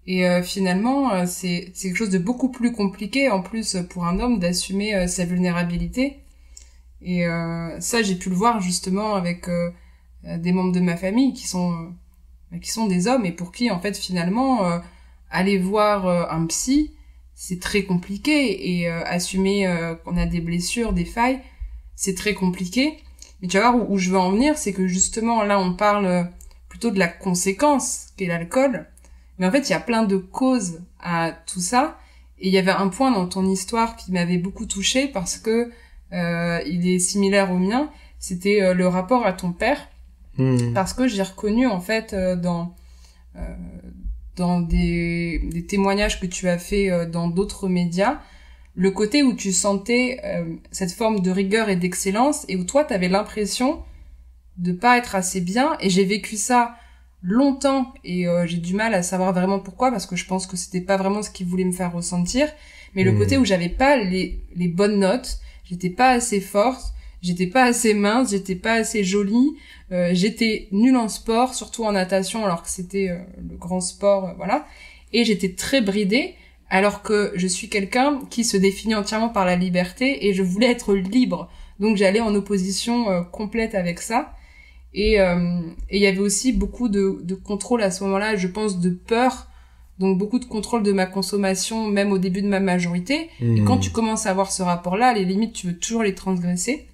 et finalement c'est quelque chose de beaucoup plus compliqué en plus pour un homme d'assumer sa vulnérabilité. Et ça, j'ai pu le voir justement avec des membres de ma famille qui sont des hommes, et pour qui en fait finalement aller voir un psy, c'est très compliqué, et assumer qu'on a des blessures, des failles, c'est très compliqué. Mais tu vas voir où je veux en venir, c'est que justement là on parle plutôt de la conséquence qu'est l'alcool. Mais en fait, il y a plein de causes à tout ça. Et il y avait un point dans ton histoire qui m'avait beaucoup touchée parce que il est similaire au mien. C'était le rapport à ton père. Parce que j'ai reconnu en fait dans des témoignages que tu as fait dans d'autres médias, le côté où tu sentais cette forme de rigueur et d'excellence, et où toi t'avais l'impression de pas être assez bien. Et j'ai vécu ça longtemps, et j'ai du mal à savoir vraiment pourquoi, parce que je pense que c'était pas vraiment ce qu'il voulait me faire ressentir. Mais le côté où j'avais pas les bonnes notes, j'étais pas assez forte, j'étais pas assez mince, j'étais pas assez jolie, j'étais nulle en sport, surtout en natation, alors que c'était le grand sport, voilà. Et j'étais très bridée, alors que je suis quelqu'un qui se définit entièrement par la liberté, et je voulais être libre. Donc j'allais en opposition complète avec ça. Et il y avait aussi beaucoup de contrôle à ce moment-là, je pense, de peur, donc beaucoup de contrôle de ma consommation, même au début de ma majorité. Et quand tu commences à avoir ce rapport-là, les limites, tu veux toujours les transgresser.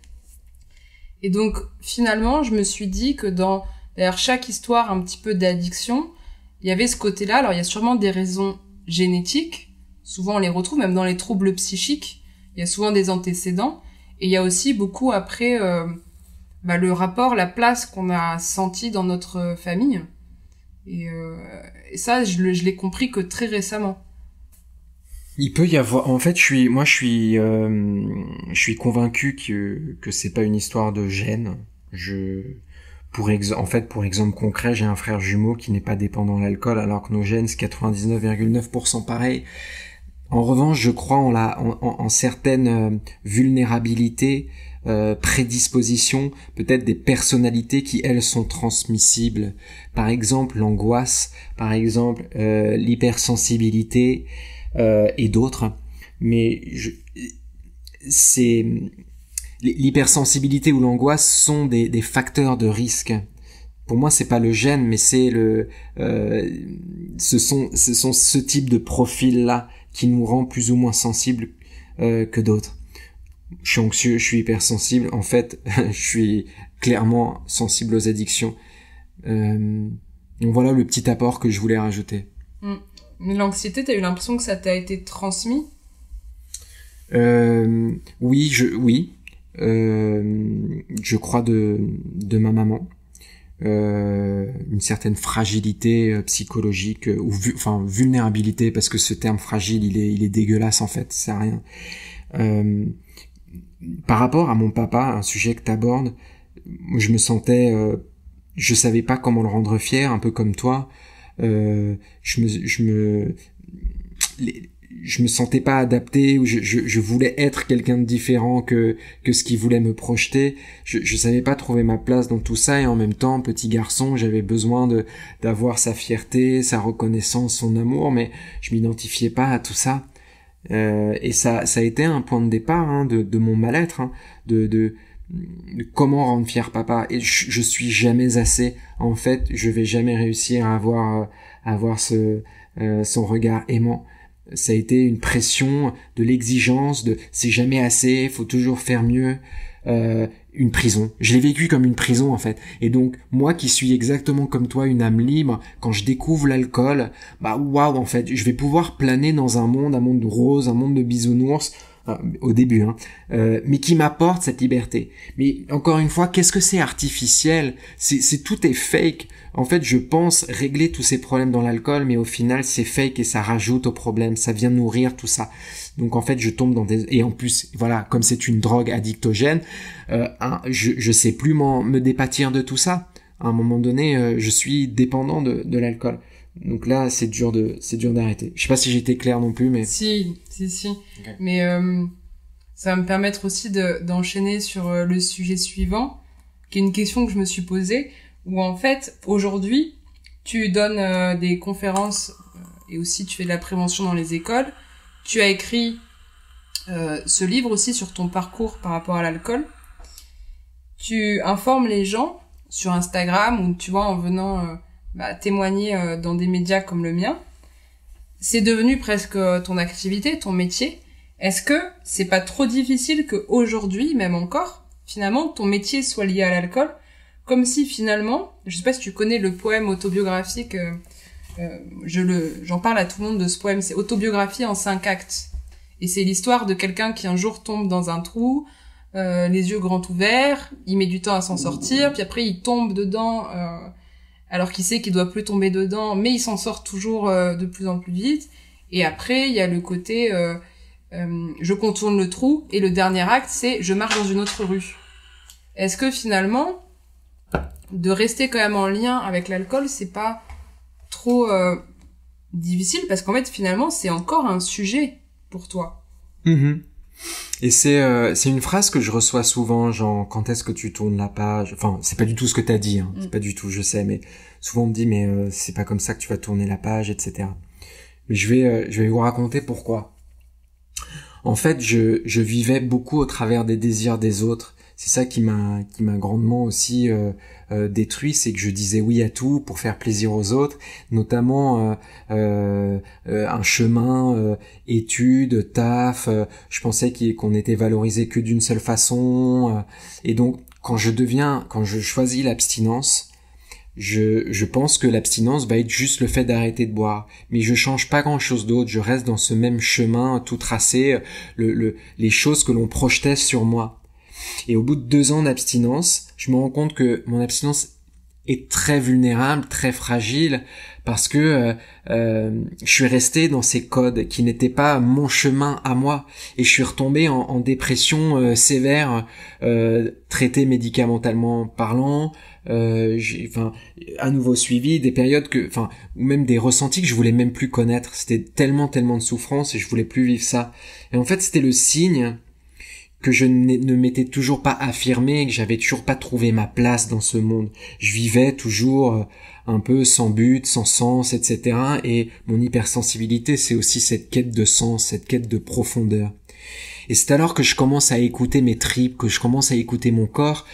Et donc, finalement, je me suis dit que dans derrière chaque histoire un petit peu d'addiction, il y avait ce côté-là. Alors, il y a sûrement des raisons génétiques. Souvent, on les retrouve, même dans les troubles psychiques. Il y a souvent des antécédents. Et il y a aussi beaucoup, après, le rapport, la place qu'on a senti dans notre famille. Et ça, je l'ai compris que très récemment. Il peut y avoir, en fait, je suis convaincu que c'est pas une histoire de gènes. En fait, pour exemple concret, j'ai un frère jumeau qui n'est pas dépendant de l'alcool, alors que nos gènes, c'est 99,9% pareil. En revanche, je crois en certaines vulnérabilités, prédispositions, peut-être des personnalités qui, elles, sont transmissibles. Par exemple, l'angoisse, par exemple, l'hypersensibilité, et d'autres. Mais l'hypersensibilité ou l'angoisse sont des facteurs de risque. Pour moi, c'est pas le gène, mais c'est ce sont ce type de profil-là qui nous rend plus ou moins sensibles que d'autres. Je suis anxieux, je suis hypersensible. En fait, je suis clairement sensible aux addictions. Donc voilà le petit apport que je voulais rajouter. Mais l'anxiété, t'as eu l'impression que ça t'a été transmis? Oui, je crois de ma maman. Une certaine fragilité psychologique ou vulnérabilité, parce que ce terme fragile il est dégueulasse en fait, c'est rien. Par rapport à mon papa, un sujet que t'abordes, je me sentais je savais pas comment le rendre fier, un peu comme toi. Je me sentais pas adapté, ou je voulais être quelqu'un de différent que ce qui voulait me projeter. Je savais pas trouver ma place dans tout ça, et en même temps, petit garçon, j'avais besoin d'avoir sa fierté, sa reconnaissance, son amour, mais je m'identifiais pas à tout ça. Et ça a été un point de départ de mon mal-être, de comment rendre fier papa. Et je suis jamais assez. En fait, je vais jamais réussir à avoir son regard aimant. Ça a été une pression, de l'exigence, c'est jamais assez, faut toujours faire mieux. Une prison. Je l'ai vécu comme une prison en fait. Et donc moi qui suis exactement comme toi, une âme libre, quand je découvre l'alcool, waouh, en fait, je vais pouvoir planer dans un monde rose, un monde de bisounours. Au début, mais qui m'apporte cette liberté. Mais encore une fois, qu'est-ce que c'est artificiel? Tout est fake. En fait, je pense régler tous ces problèmes dans l'alcool, mais au final, c'est fake et ça rajoute au problème. Ça vient nourrir tout ça. Donc en fait, je tombe et en plus, voilà, comme c'est une drogue addictogène, je sais plus me départir de tout ça. À un moment donné, je suis dépendant de l'alcool. Donc là, c'est dur d'arrêter. Je sais pas si j'étais clair non plus, mais... Si. Okay. Mais ça va me permettre aussi d'enchaîner sur le sujet suivant, qui est une question que je me suis posée, où en fait, aujourd'hui, tu donnes des conférences et aussi tu fais de la prévention dans les écoles. Tu as écrit ce livre aussi sur ton parcours par rapport à l'alcool. Tu informes les gens sur Instagram, ou tu vois, en venant... témoigner dans des médias comme le mien. C'est devenu presque ton activité, ton métier. Est-ce que c'est pas trop difficile qu'aujourd'hui, même encore, finalement, ton métier soit lié à l'alcool? Comme si finalement, je sais pas si tu connais le poème autobiographique, j'en parle à tout le monde de ce poème, c'est Autobiographie en 5 actes. Et c'est l'histoire de quelqu'un qui un jour tombe dans un trou, les yeux grands ouverts, il met du temps à s'en sortir, puis après il tombe dedans, alors qu'il sait qu'il doit plus tomber dedans, mais il s'en sort toujours de plus en plus vite. Et après, il y a le côté je contourne le trou, et le dernier acte, c'est je marche dans une autre rue. Est-ce que finalement, de rester quand même en lien avec l'alcool, c'est pas trop difficile? Parce qu'en fait, finalement, c'est encore un sujet pour toi. Mmh. Et c'est une phrase que je reçois souvent, genre quand est-ce que tu tournes la page? Enfin, c'est pas du tout ce que t'as dit, c'est pas du tout, je sais, mais souvent on me dit mais c'est pas comme ça que tu vas tourner la page, etc. Mais je vais vous raconter pourquoi. En fait, je vivais beaucoup au travers des désirs des autres. C'est ça qui m'a grandement aussi détruit, c'est que je disais oui à tout pour faire plaisir aux autres, notamment un chemin études, taf. Je pensais qu'on était valorisé que d'une seule façon, et donc quand je choisis l'abstinence, je pense que l'abstinence va être juste le fait d'arrêter de boire, mais je change pas grand chose d'autre, je reste dans ce même chemin tout tracé, les choses que l'on projetait sur moi. Et au bout de 2 ans d'abstinence, je me rends compte que mon abstinence est très vulnérable, très fragile, parce que je suis resté dans ces codes qui n'étaient pas mon chemin à moi, et je suis retombé en dépression sévère, traité médicamentalement parlant. J'ai à nouveau suivi des périodes ou même des ressentis que je voulais même plus connaître. C'était tellement de souffrance et je voulais plus vivre ça. Et en fait, c'était le signe que je ne m'étais toujours pas affirmé, que j'avais toujours pas trouvé ma place dans ce monde. Je vivais toujours un peu sans but, sans sens, etc. Et mon hypersensibilité, c'est aussi cette quête de sens, cette quête de profondeur. Et c'est alors que je commence à écouter mes tripes, que je commence à écouter mon cœur,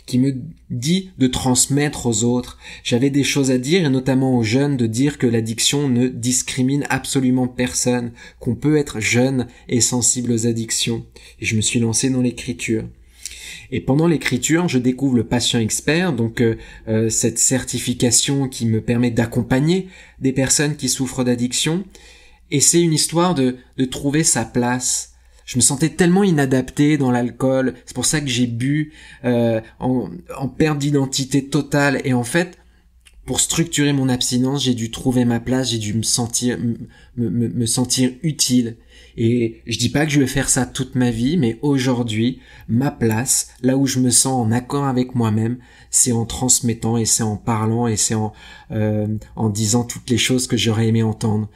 qui me dit de transmettre aux autres. J'avais des choses à dire, et notamment aux jeunes, de dire que l'addiction ne discrimine absolument personne, qu'on peut être jeune et sensible aux addictions. Et je me suis lancé dans l'écriture. Et pendant l'écriture, je découvre le patient expert, donc cette certification qui me permet d'accompagner des personnes qui souffrent d'addiction. Et c'est une histoire de trouver sa place. Je me sentais tellement inadapté dans l'alcool. C'est pour ça que j'ai bu en perte d'identité totale. Et en fait, pour structurer mon abstinence, j'ai dû trouver ma place. J'ai dû me sentir utile. Et je dis pas que je vais faire ça toute ma vie, mais aujourd'hui, ma place, là où je me sens en accord avec moi-même, c'est en transmettant, et c'est en parlant, et c'est en disant toutes les choses que j'aurais aimé entendre.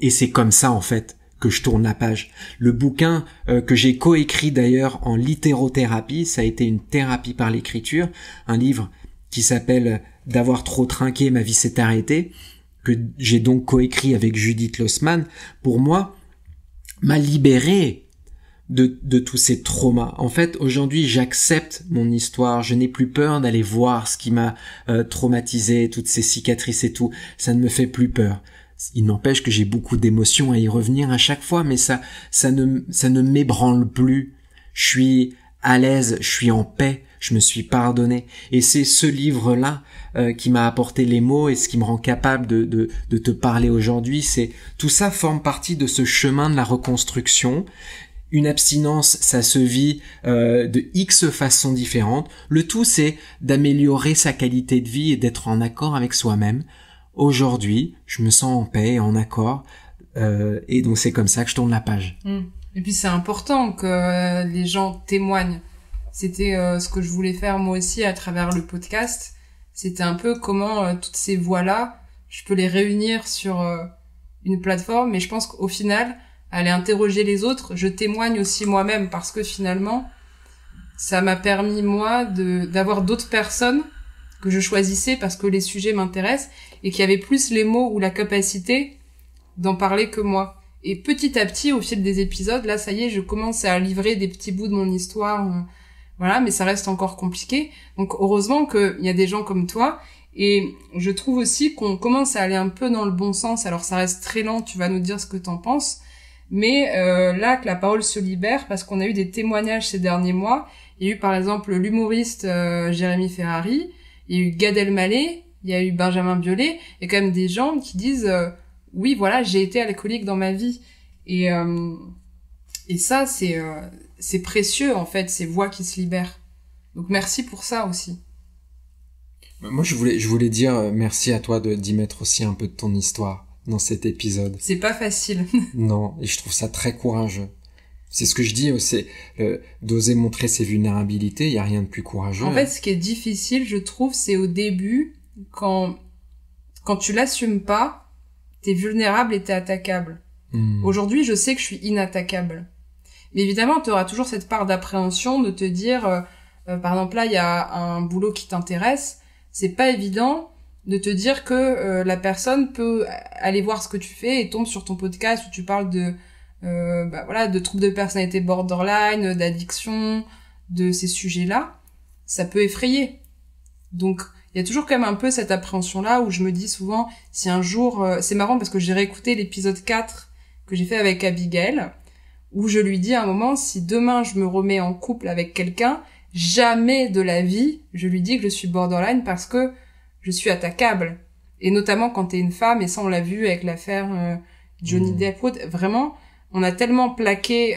Et c'est comme ça, en fait, que je tourne la page. Le bouquin que j'ai coécrit d'ailleurs en littérothérapie, ça a été une thérapie par l'écriture, un livre qui s'appelle « D'avoir trop trinqué, ma vie s'est arrêtée », que j'ai donc coécrit avec Judith Lossman, pour moi, m'a libéré de tous ces traumas. En fait, aujourd'hui, j'accepte mon histoire. Je n'ai plus peur d'aller voir ce qui m'a traumatisé, toutes ces cicatrices et tout. Ça ne me fait plus peur. Il n'empêche que j'ai beaucoup d'émotions à y revenir à chaque fois, mais ça ne m'ébranle plus. Je suis à l'aise, je suis en paix, je me suis pardonné. Et c'est ce livre-là qui m'a apporté les mots et ce qui me rend capable de te parler aujourd'hui. C'est tout ça forme partie de ce chemin de la reconstruction. Une abstinence, ça se vit de X façons différentes. Le tout, c'est d'améliorer sa qualité de vie et d'être en accord avec soi-même. Aujourd'hui, je me sens en paix et en accord. Et donc, c'est comme ça que je tourne la page. Et puis, c'est important que les gens témoignent. C'était ce que je voulais faire moi aussi à travers le podcast. C'était un peu comment toutes ces voix-là, je peux les réunir sur une plateforme. Mais je pense qu'au final, aller interroger les autres, je témoigne aussi moi-même parce que finalement, ça m'a permis moi d'avoir d'autres personnes que je choisissais parce que les sujets m'intéressent et qui avaient plus les mots ou la capacité d'en parler que moi. Et petit à petit, au fil des épisodes, là, ça y est, je commence à livrer des petits bouts de mon histoire, voilà, mais ça reste encore compliqué. Donc, heureusement qu'il y a des gens comme toi. Et je trouve aussi qu'on commence à aller un peu dans le bon sens. Alors, ça reste très lent, tu vas nous dire ce que t'en penses. Mais là, que la parole se libère, parce qu'on a eu des témoignages ces derniers mois. Il y a eu, par exemple, l'humoriste Jérémy Ferrari. Il y a eu Gad Elmaleh. Il y a eu Benjamin Biolay. Il y a quand même des gens qui disent oui, voilà, j'ai été alcoolique dans ma vie. Et ça, c'est précieux, en fait, ces voix qui se libèrent. Donc, merci pour ça aussi. Moi, je voulais dire merci à toi d'y mettre aussi un peu de ton histoire dans cet épisode. C'est pas facile. Non, et je trouve ça très courageux. C'est ce que je dis, c'est d'oser montrer ses vulnérabilités, il y a rien de plus courageux. En fait, ce qui est difficile, je trouve, c'est au début, quand tu l'assumes pas, t'es vulnérable et t'es attaquable. Aujourd'hui, je sais que je suis inattaquable. Mais évidemment, tu auras toujours cette part d'appréhension de te dire, par exemple, là, il y a un boulot qui t'intéresse, c'est pas évident de te dire que la personne peut aller voir ce que tu fais et tombe sur ton podcast où tu parles de troubles de personnalité borderline, d'addiction, de ces sujets-là. Ça peut effrayer. Donc, il y a toujours quand même un peu cette appréhension-là où je me dis souvent, si un jour... c'est marrant parce que j'ai réécouté l'épisode 4 que j'ai fait avec Abigail, où je lui dis à un moment, si demain je me remets en couple avec quelqu'un, jamais de la vie, je lui dis que je suis borderline parce que je suis attaquable. Et notamment quand t'es une femme, et ça on l'a vu avec l'affaire Johnny Depp, vraiment, on a tellement plaqué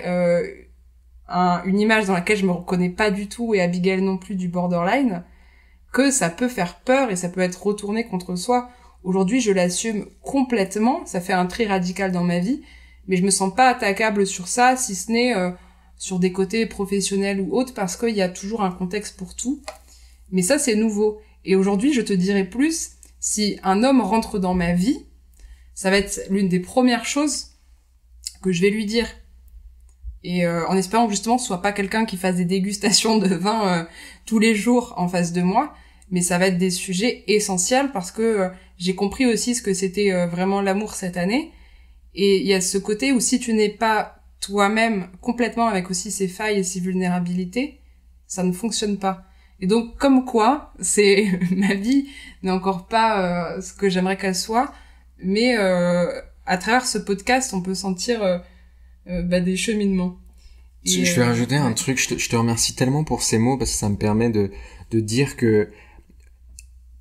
une image dans laquelle je me reconnais pas du tout, et Abigail non plus, du borderline, que ça peut faire peur et ça peut être retourné contre soi. Aujourd'hui, je l'assume complètement, ça fait un tri radical dans ma vie, mais je me sens pas attaquable sur ça, si ce n'est sur des côtés professionnels ou autres, parce qu'il y a toujours un contexte pour tout. Mais ça, c'est nouveau. Et aujourd'hui, je te dirais plus, si un homme rentre dans ma vie, ça va être l'une des premières choses que je vais lui dire. Et en espérant que justement ce soit pas quelqu'un qui fasse des dégustations de vin tous les jours en face de moi, mais ça va être des sujets essentiels parce que j'ai compris aussi ce que c'était vraiment l'amour cette année. Et il y a ce côté où si tu n'es pas toi-même complètement avec aussi ses failles et ses vulnérabilités, ça ne fonctionne pas. Et donc comme quoi, c'est ma vie n'est encore pas ce que j'aimerais qu'elle soit, mais à travers ce podcast, on peut sentir des cheminements. Et, je vais rajouter un truc, je te remercie tellement pour ces mots parce que ça me permet de dire que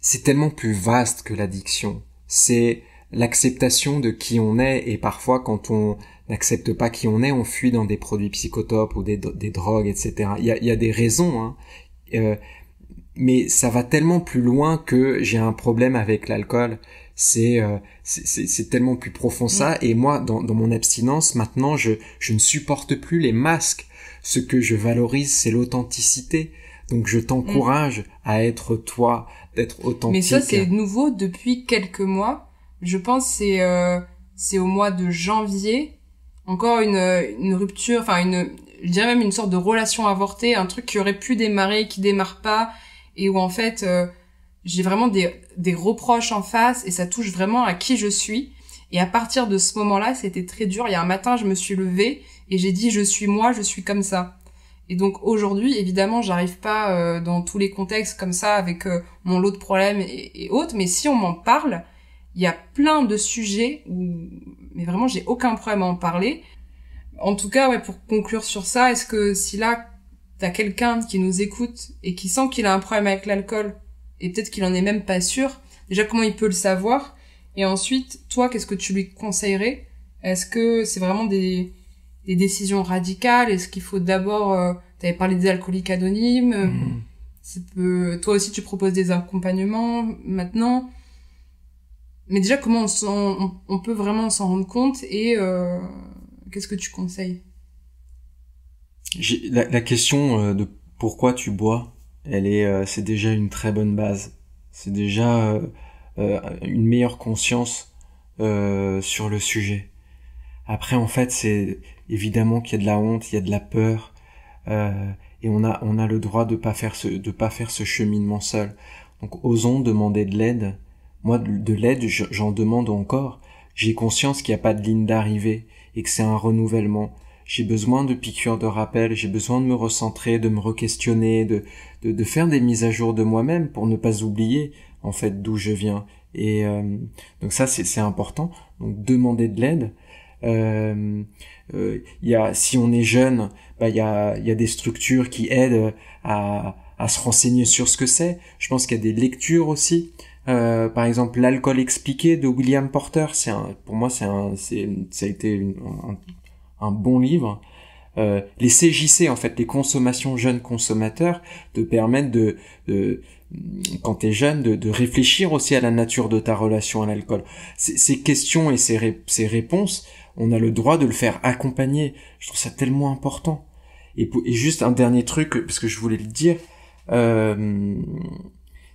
c'est tellement plus vaste que l'addiction. C'est l'acceptation de qui on est et parfois quand on n'accepte pas qui on est, on fuit dans des produits psychotropes ou des drogues, etc. Il y a des raisons, hein. Mais ça va tellement plus loin que j'ai un problème avec l'alcool. C'est tellement plus profond ça. Et moi, dans mon abstinence, maintenant, je ne supporte plus les masques. Ce que je valorise, c'est l'authenticité. Donc, je t'encourage à être toi, d'être authentique. Mais ça, c'est nouveau depuis quelques mois. Je pense c'est au mois de janvier. Encore une rupture, je dirais même une sorte de relation avortée, un truc qui aurait pu démarrer, qui démarre pas, et où en fait, j'ai vraiment des reproches en face, et ça touche vraiment à qui je suis. Et à partir de ce moment-là, c'était très dur. Il y a un matin, je me suis levée, et j'ai dit, je suis moi, je suis comme ça. Et donc aujourd'hui, évidemment, j'arrive pas dans tous les contextes comme ça, avec mon lot de problèmes et autres, mais si on m'en parle, il y a plein de sujets où, mais vraiment, j'ai aucun problème à en parler. En tout cas, ouais, pour conclure sur ça, est-ce que si là, t'as quelqu'un qui nous écoute et qui sent qu'il a un problème avec l'alcool, et peut-être qu'il en est même pas sûr, déjà, comment il peut le savoir? Et ensuite, toi, qu'est-ce que tu lui conseillerais? Est-ce que c'est vraiment des décisions radicales? Est-ce qu'il faut d'abord, t'avais parlé des alcooliques anonymes, toi aussi, tu proposes des accompagnements maintenant. Mais déjà, comment on peut vraiment s'en rendre compte et qu'est-ce que tu conseilles? La question de pourquoi tu bois, c'est déjà une très bonne base. C'est déjà une meilleure conscience sur le sujet. Après, en fait, c'est évidemment qu'il y a de la honte, il y a de la peur, et on a le droit de pas faire ce cheminement seul. Donc, osons demander de l'aide. Moi, de l'aide, j'en demande encore. J'ai conscience qu'il n'y a pas de ligne d'arrivée et que c'est un renouvellement. J'ai besoin de piqûres de rappel, j'ai besoin de me recentrer, de me re-questionner, de faire des mises à jour de moi-même pour ne pas oublier, en fait, d'où je viens. Et donc ça, c'est important. Donc, demander de l'aide. Si on est jeune, il y a des structures qui aident à se renseigner sur ce que c'est. Je pense qu'il y a des lectures aussi. Par exemple, L'alcool expliqué de William Porter, pour moi, ça a été un bon livre. Les CJC, en fait, les consommations jeunes consommateurs, te permettent quand t'es jeune, de réfléchir aussi à la nature de ta relation à l'alcool. Ces questions et ces réponses, on a le droit de le faire accompagner. Je trouve ça tellement important. Et juste un dernier truc, parce que je voulais le dire,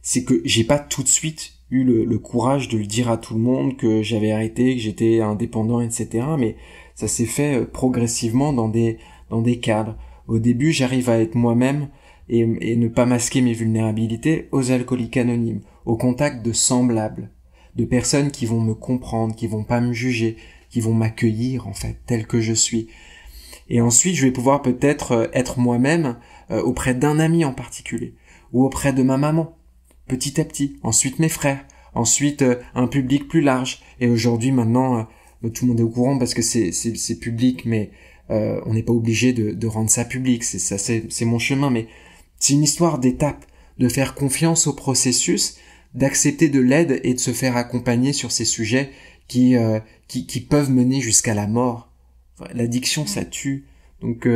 c'est que j'ai pas tout de suite eu le courage de le dire à tout le monde que j'avais arrêté, que j'étais indépendant, etc. Mais ça s'est fait progressivement dans des cadres. Au début, j'arrive à être moi-même et ne pas masquer mes vulnérabilités aux alcooliques anonymes, au contact de semblables, de personnes qui vont me comprendre, qui vont pas me juger, qui vont m'accueillir, en fait, tel que je suis. Et ensuite, je vais pouvoir peut-être être moi-même auprès d'un ami en particulier, ou auprès de ma maman, petit à petit, ensuite mes frères, ensuite un public plus large. Et aujourd'hui, maintenant, tout le monde est au courant parce que c'est public, mais on n'est pas obligé de rendre ça public. C'est mon chemin, mais c'est une histoire d'étapes, de faire confiance au processus, d'accepter de l'aide et de se faire accompagner sur ces sujets qui peuvent mener jusqu'à la mort. L'addiction, ça tue. Donc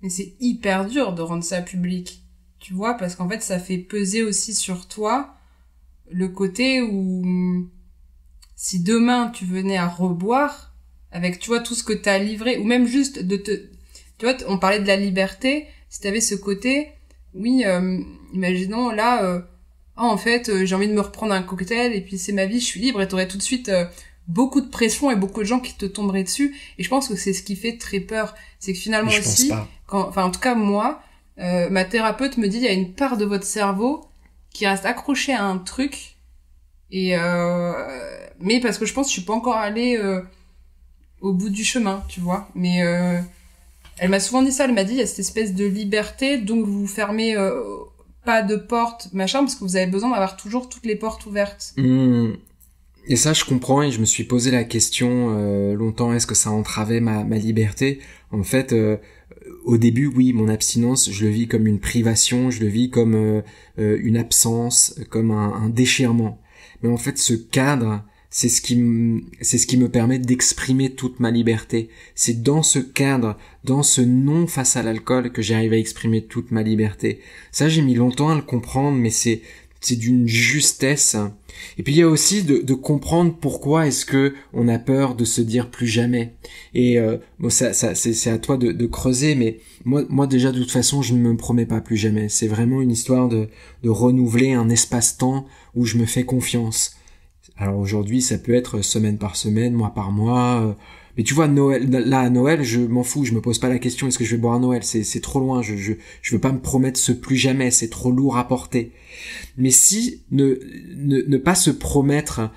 mais c'est hyper dur de rendre ça public. tu vois, parce qu'en fait, ça fait peser aussi sur toi le côté où si demain tu venais à reboire avec, tu vois, tout ce que t'as livré, ou même juste tu vois, on parlait de la liberté, si t'avais ce côté, oui, imaginons là, en fait, j'ai envie de me reprendre un cocktail et puis c'est ma vie, je suis libre, et t'aurais tout de suite beaucoup de pression et beaucoup de gens qui te tomberaient dessus, et je pense que c'est ce qui fait très peur, c'est que finalement aussi, enfin en tout cas moi, ma thérapeute me dit il y a une part de votre cerveau qui reste accrochée à un truc, et mais parce que je pense que je suis pas encore allée au bout du chemin, tu vois, mais elle m'a souvent dit ça, elle m'a dit il y a cette espèce de liberté, donc vous fermez pas de porte, machin, parce que vous avez besoin d'avoir toujours toutes les portes ouvertes. Et ça, je comprends, et je me suis posé la question longtemps, est-ce que ça entravait ma liberté? En fait, au début, oui, mon abstinence, je le vis comme une privation, je le vis comme une absence, comme un déchirement. Mais en fait, ce cadre, c'est ce qui me permet d'exprimer toute ma liberté. C'est dans ce cadre, dans ce non face à l'alcool, que j'arrive à exprimer toute ma liberté. Ça, j'ai mis longtemps à le comprendre, mais c'est d'une justesse. Et puis il y a aussi de comprendre pourquoi est-ce que on a peur de se dire plus jamais. Et bon, ça c'est à toi de creuser, mais moi déjà de toute façon je ne me promets pas plus jamais. C'est vraiment une histoire de renouveler un espace-temps où je me fais confiance. Alors aujourd'hui ça peut être semaine par semaine, mois par mois. Mais tu vois, Noël, là, à Noël, je m'en fous, je me pose pas la question, est-ce que je vais boire à Noël? C'est trop loin, je veux pas me promettre ce plus jamais, c'est trop lourd à porter. Mais si, ne pas se promettre,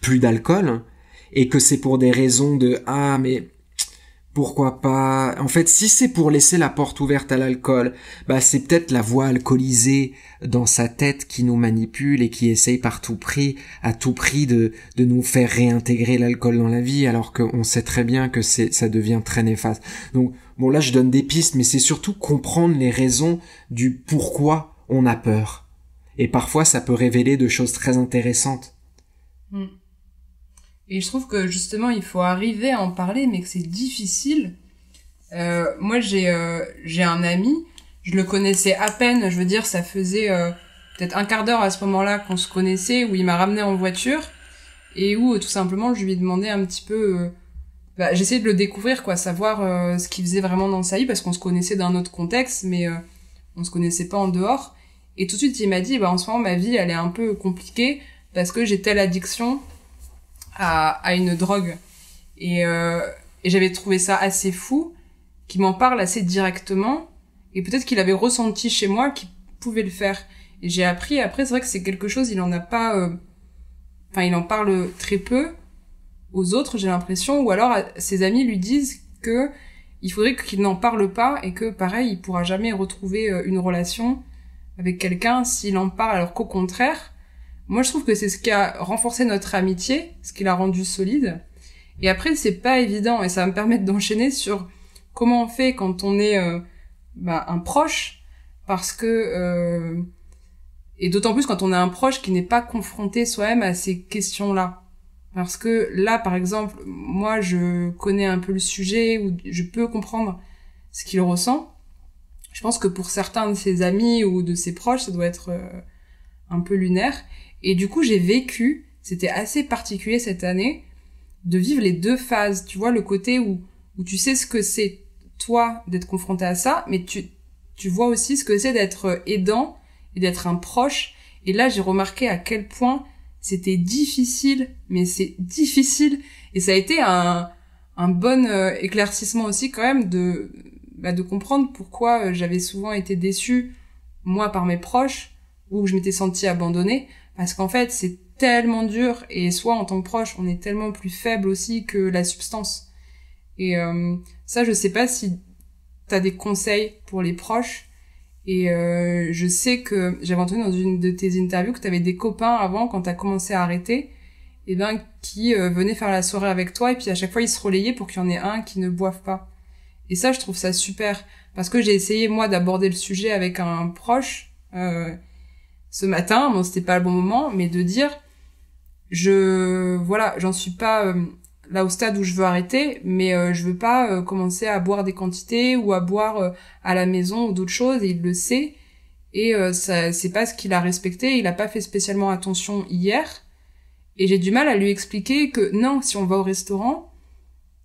plus d'alcool, et que c'est pour des raisons de, mais, pourquoi pas? En fait, si c'est pour laisser la porte ouverte à l'alcool, c'est peut-être la voix alcoolisée dans sa tête qui nous manipule et qui essaye par tout prix, à tout prix de nous faire réintégrer l'alcool dans la vie, alors qu'on sait très bien que ça devient très néfaste. Donc, bon, là, je donne des pistes, mais c'est surtout comprendre les raisons du pourquoi on a peur. Et parfois, ça peut révéler de choses très intéressantes. Et je trouve que justement, il faut arriver à en parler, mais que c'est difficile. Moi, j'ai un ami, je le connaissais à peine, je veux dire, ça faisait peut-être un quart d'heure à ce moment-là qu'on se connaissait, où il m'a ramené en voiture, et où tout simplement, je lui ai demandé un petit peu... j'essayais de le découvrir, quoi, savoir ce qu'il faisait vraiment dans sa vie, parce qu'on se connaissait d'un autre contexte, mais on se connaissait pas en dehors. Et tout de suite, il m'a dit, en ce moment, ma vie, elle est un peu compliquée, parce que j'ai telle addiction à une drogue. Et j'avais trouvé ça assez fou qu'il m'en parle assez directement, et peut-être qu'il avait ressenti chez moi qu'il pouvait le faire. Et j'ai appris, après, c'est vrai que c'est quelque chose, il en a pas... il en parle très peu aux autres, j'ai l'impression, ou alors ses amis lui disent que il faudrait qu'il n'en parle pas, et que, pareil, il pourra jamais retrouver une relation avec quelqu'un s'il en parle, alors qu'au contraire, moi, je trouve que c'est ce qui a renforcé notre amitié, ce qui l'a rendu solide. Et après, c'est pas évident, et ça va me permettre d'enchaîner sur comment on fait quand on est un proche, parce que... et d'autant plus quand on a un proche qui n'est pas confronté soi-même à ces questions-là. Parce que là, par exemple, moi, je connais un peu le sujet, ou je peux comprendre ce qu'il ressent. Je pense que pour certains de ses amis ou de ses proches, ça doit être un peu lunaire. Et du coup, j'ai vécu, c'était assez particulier cette année, de vivre les deux phases. Tu vois, le côté où tu sais ce que c'est, toi, d'être confronté à ça, mais tu vois aussi ce que c'est d'être aidant et d'être un proche. Et là, j'ai remarqué à quel point c'était difficile, mais c'est difficile. Et ça a été un bon éclaircissement aussi quand même de comprendre pourquoi j'avais souvent été déçue, moi, par mes proches, ou que je m'étais sentie abandonnée. Parce qu'en fait, c'est tellement dur, et soit en tant que proche, on est tellement plus faible aussi que la substance. Et ça, je sais pas si t'as des conseils pour les proches. Et je sais que j'avais entendu dans une de tes interviews que t'avais des copains avant, quand t'as commencé à arrêter, qui venaient faire la soirée avec toi, et puis à chaque fois ils se relayaient pour qu'il y en ait un qui ne boive pas. Et ça, je trouve ça super, parce que j'ai essayé moi d'aborder le sujet avec un proche ce matin, bon c'était pas le bon moment, mais de dire j'en suis pas là au stade où je veux arrêter, mais je veux pas commencer à boire des quantités ou à boire à la maison ou d'autres choses, et il le sait. Et ça, c'est pas ce qu'il a respecté, il a pas fait spécialement attention hier. Et j'ai du mal à lui expliquer que non, si on va au restaurant,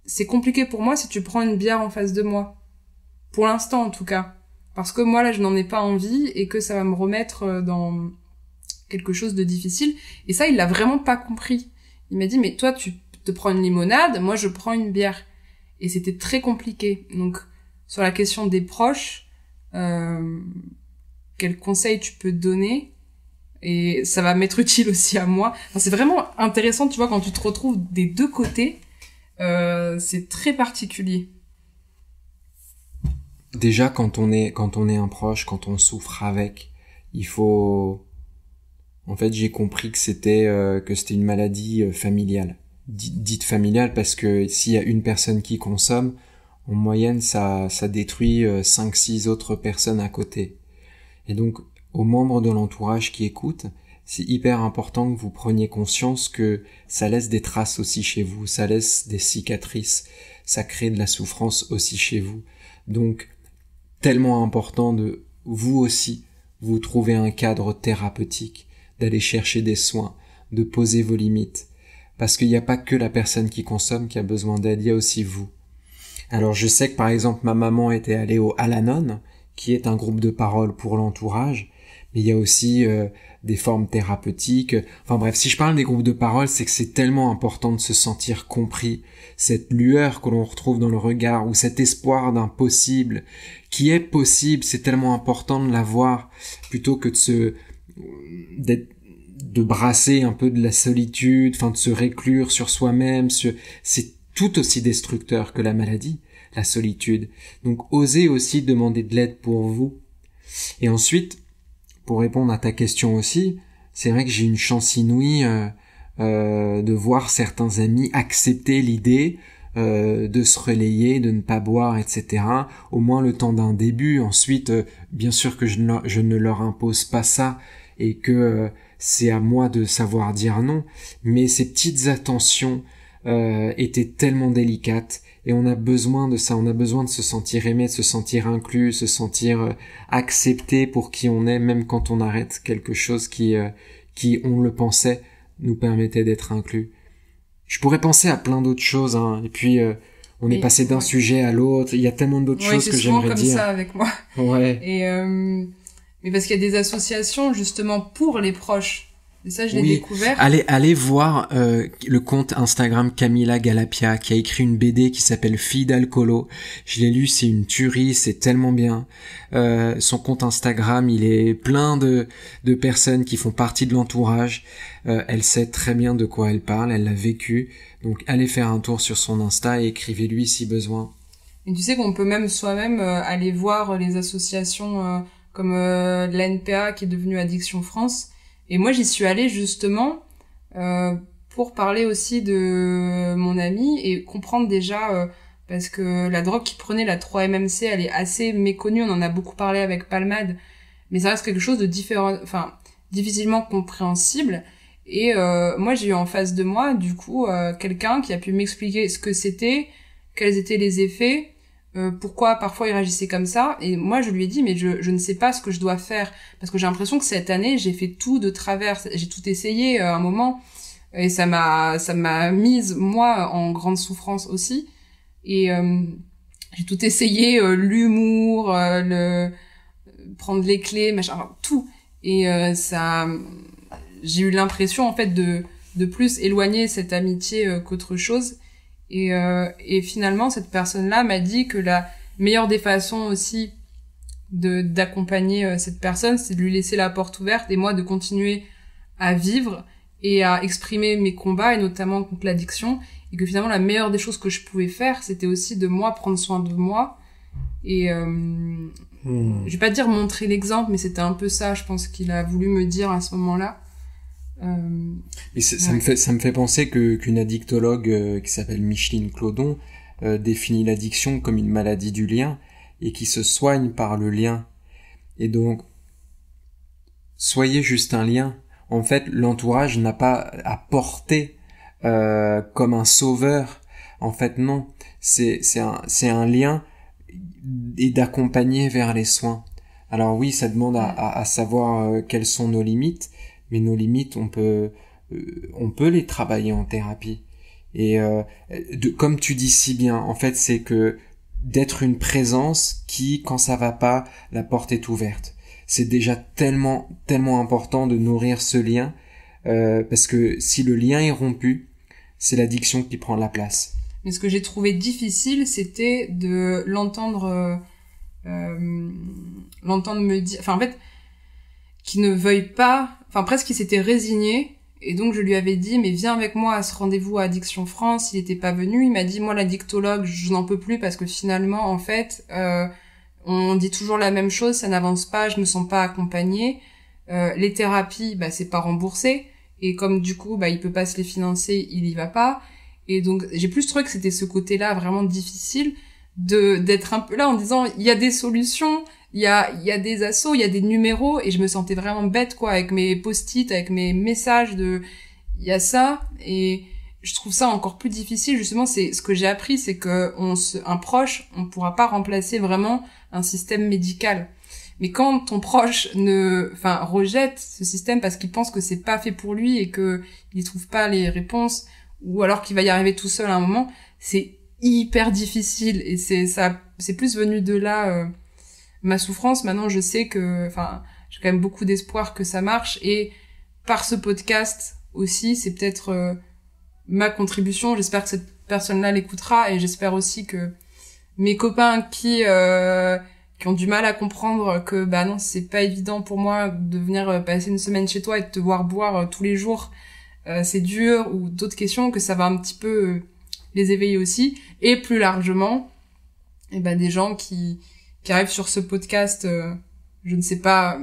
c'est compliqué pour moi si tu prends une bière en face de moi. Pour l'instant, en tout cas. Parce que moi, là, je n'en ai pas envie et que ça va me remettre dans quelque chose de difficile. Et ça, il l'a vraiment pas compris. Il m'a dit, mais toi, tu te prends une limonade, moi, je prends une bière. Et c'était très compliqué. Donc, sur la question des proches, quels conseils tu peux donner? Et ça va m'être utile aussi à moi. Enfin, c'est vraiment intéressant, tu vois, quand tu te retrouves des deux côtés, c'est très particulier. Déjà, quand on est un proche, quand on souffre avec, il faut... En fait, j'ai compris que c'était une maladie familiale. Dite familiale parce que s'il y a une personne qui consomme, en moyenne, ça détruit 5-6 autres personnes à côté. Et donc, aux membres de l'entourage qui écoutent, c'est hyper important que vous preniez conscience que ça laisse des traces aussi chez vous, ça laisse des cicatrices, ça crée de la souffrance aussi chez vous. Donc, tellement important de vous aussi, vous trouver un cadre thérapeutique, d'aller chercher des soins, de poser vos limites. Parce qu'il n'y a pas que la personne qui consomme qui a besoin d'aide, il y a aussi vous. Alors je sais que par exemple ma maman était allée au Al-Anon, qui est un groupe de parole pour l'entourage, mais il y a aussi des formes thérapeutiques. Enfin bref, si je parle des groupes de parole, c'est que c'est tellement important de se sentir compris, cette lueur que l'on retrouve dans le regard, ou cet espoir d'un possible, qui est possible, c'est tellement important de l'avoir, plutôt que de brasser un peu de la solitude, enfin de se réclure sur soi-même, c'est tout aussi destructeur que la maladie, la solitude. Donc osez aussi demander de l'aide pour vous. Et ensuite, pour répondre à ta question aussi, c'est vrai que j'ai une chance inouïe de voir certains amis accepter l'idée de se relayer, de ne pas boire, etc. Au moins le temps d'un début. Ensuite, bien sûr que je ne leur impose pas ça et que c'est à moi de savoir dire non. Mais ces petites attentions étaient tellement délicates. Et on a besoin de ça, on a besoin de se sentir aimé, de se sentir inclus, se sentir accepté pour qui on est, même quand on arrête quelque chose qui on le pensait, nous permettait d'être inclus. Je pourrais penser à plein d'autres choses, hein, et puis on est passé d'un sujet à l'autre, il y a tellement d'autres choses que j'aimerais dire. C'est souvent comme ça avec moi. Ouais. Et mais parce qu'il y a des associations justement pour les proches. Et ça, je l'ai découvert. Allez voir le compte Instagram Camila Galapia qui a écrit une BD qui s'appelle Fille d'alcoolo. Je l'ai lu, c'est une tuerie, c'est tellement bien. Son compte Instagram, il est plein de personnes qui font partie de l'entourage. Elle sait très bien de quoi elle parle, elle l'a vécu. Donc allez faire un tour sur son Insta et écrivez-lui si besoin. Et tu sais qu'on peut même soi-même aller voir les associations comme l'ANPA qui est devenue Addiction France. Et moi, j'y suis allée justement pour parler aussi de mon ami et comprendre déjà, parce que la drogue qu'il prenait, la 3-MMC, elle est assez méconnue, on en a beaucoup parlé avec Palmade, mais ça reste quelque chose de différent, enfin, difficilement compréhensible. Et moi, j'ai eu en face de moi, du coup, quelqu'un qui a pu m'expliquer ce que c'était, quels étaient les effets, pourquoi parfois il réagissait comme ça. Et moi je lui ai dit mais je ne sais pas ce que je dois faire, parce que j'ai l'impression que cette année j'ai fait tout de travers, j'ai tout essayé à un moment et ça m'a mise moi en grande souffrance aussi. Et j'ai tout essayé, l'humour, prendre les clés, machin, enfin, tout. Et ça, j'ai eu l'impression en fait de plus éloigner cette amitié qu'autre chose. Et finalement, cette personne-là m'a dit que la meilleure des façons aussi d'accompagner cette personne, c'est de lui laisser la porte ouverte et moi de continuer à vivre et à exprimer mes combats, et notamment contre l'addiction, et que finalement la meilleure des choses que je pouvais faire, c'était aussi de moi prendre soin de moi. Et je vais pas dire montrer l'exemple, mais c'était un peu ça, je pense qu'il a voulu me dire à ce moment-là. Mais ça me fait penser qu'une addictologue qui s'appelle Micheline Clodon définit l'addiction comme une maladie du lien et qui se soigne par le lien. Et donc, soyez juste un lien. En fait, l'entourage n'a pas à porter comme un sauveur. En fait, non. C'est un lien et d'accompagner vers les soins. Alors oui, ça demande à savoir quelles sont nos limites, mais nos limites, on peut les travailler en thérapie. Et comme tu dis si bien, en fait, c'est que d'être une présence qui, quand ça va pas, la porte est ouverte. C'est déjà tellement important de nourrir ce lien, parce que si le lien est rompu, c'est l'addiction qui prend la place. Mais ce que j'ai trouvé difficile, c'était de l'entendre me dire, enfin en fait, qu'il ne veuille pas, enfin presque qu'il s'était résigné. Et donc je lui avais dit, mais viens avec moi à ce rendez-vous à Addiction France. Il était pas venu. Il m'a dit, moi l'addictologue, je n'en peux plus parce que finalement, en fait, on dit toujours la même chose, ça n'avance pas, je me sens pas accompagnée. Les thérapies, c'est pas remboursé. Et comme du coup, il peut pas se les financer, il y va pas. Et donc j'ai plus trouvé que c'était ce côté-là vraiment difficile d'être un peu là en disant, il y a des solutions. Il y a des assos, il y a des numéros, et je me sentais vraiment bête, quoi, avec mes post-it, avec mes messages il y a ça, et je trouve ça encore plus difficile, justement, c'est ce que j'ai appris, c'est que un proche, on pourra pas remplacer vraiment un système médical. Mais quand ton proche rejette ce système parce qu'il pense que c'est pas fait pour lui et que il trouve pas les réponses, ou alors qu'il va y arriver tout seul à un moment, c'est hyper difficile, et c'est plus venu de là, ma souffrance. Maintenant, je sais que, j'ai quand même beaucoup d'espoir que ça marche, et par ce podcast aussi, c'est peut-être ma contribution. J'espère que cette personne-là l'écoutera, et j'espère aussi que mes copains qui ont du mal à comprendre que non, c'est pas évident pour moi de venir passer une semaine chez toi et de te voir boire tous les jours, c'est dur, ou d'autres questions, que ça va un petit peu les éveiller aussi, et plus largement, des gens qui arrivent sur ce podcast, je ne sais pas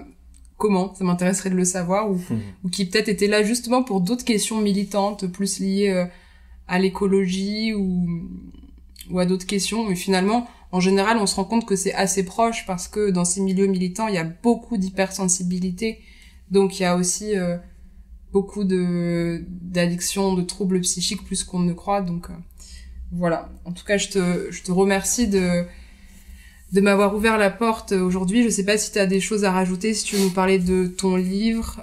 comment, ça m'intéresserait de le savoir, ou qui peut-être étaient là justement pour d'autres questions militantes, plus liées à l'écologie ou à d'autres questions. Mais finalement, en général, on se rend compte que c'est assez proche, parce que dans ces milieux militants, il y a beaucoup d'hypersensibilité, donc il y a aussi beaucoup d'addictions, de troubles psychiques, plus qu'on ne croit, donc voilà. En tout cas, je te remercie de m'avoir ouvert la porte aujourd'hui. Je sais pas si tu as des choses à rajouter, si tu veux nous parler de ton livre,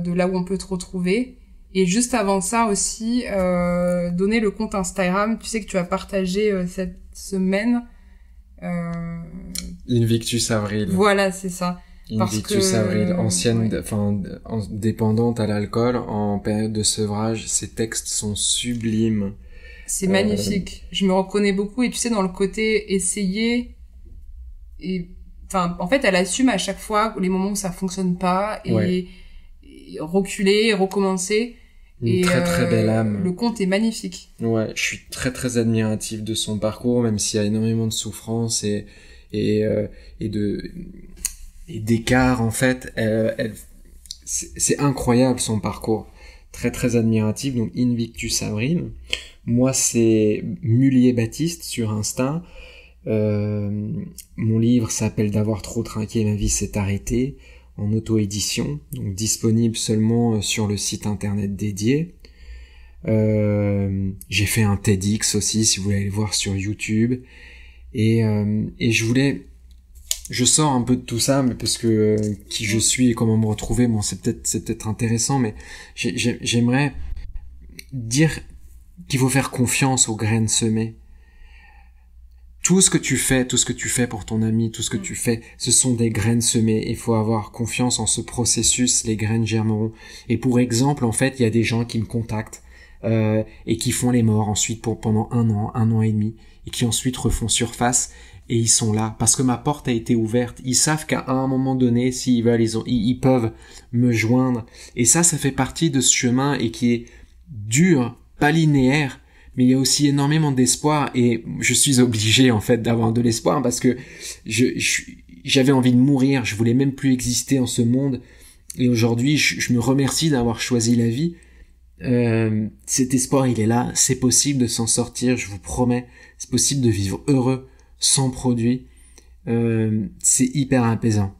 de là où on peut te retrouver. Et juste avant ça aussi, donner le compte Instagram. Tu sais que tu as partagé cette semaine Invictus Avril. Voilà, c'est ça. Invictus Avril, ancienne, dépendante à l'alcool, en période de sevrage. Ces textes sont sublimes. C'est magnifique. Je me reconnais beaucoup, et tu sais, dans le côté essayer, et en fait, elle assume à chaque fois les moments où ça fonctionne pas, et reculer, et recommencer. Très belle âme. Le conte est magnifique. Ouais, je suis très admiratif de son parcours, même s'il y a énormément de souffrance et d'écart, en fait. C'est incroyable, son parcours. Très admiratif. Donc Invictus Avril. Moi, c'est Mulier Baptiste sur Insta. Mon livre s'appelle D'avoir trop trinqué, ma vie s'est arrêtée, en auto-édition, donc disponible seulement sur le site internet dédié. J'ai fait un TEDx aussi, si vous voulez aller voir sur YouTube. Et je sors un peu de tout ça, mais parce que qui je suis et comment me retrouver, c'est peut-être intéressant, mais j'aimerais dire qu'il faut faire confiance aux graines semées. Tout ce que tu fais pour ton ami, tout ce que tu fais, ce sont des graines semées. Il faut avoir confiance en ce processus, les graines germeront. Et pour exemple, en fait, il y a des gens qui me contactent et qui font les morts ensuite pendant un an et demi, et qui ensuite refont surface, et ils sont là parce que ma porte a été ouverte. Ils savent qu'à un moment donné, s'ils veulent, ils peuvent me joindre. Et ça fait partie de ce chemin, et qui est dur, pas linéaire, mais il y a aussi énormément d'espoir, et je suis obligé en fait d'avoir de l'espoir, parce que j'avais envie de mourir, je voulais même plus exister en ce monde, et aujourd'hui je me remercie d'avoir choisi la vie. Cet espoir, il est là, c'est possible de s'en sortir, je vous promets, c'est possible de vivre heureux sans produit, c'est hyper apaisant.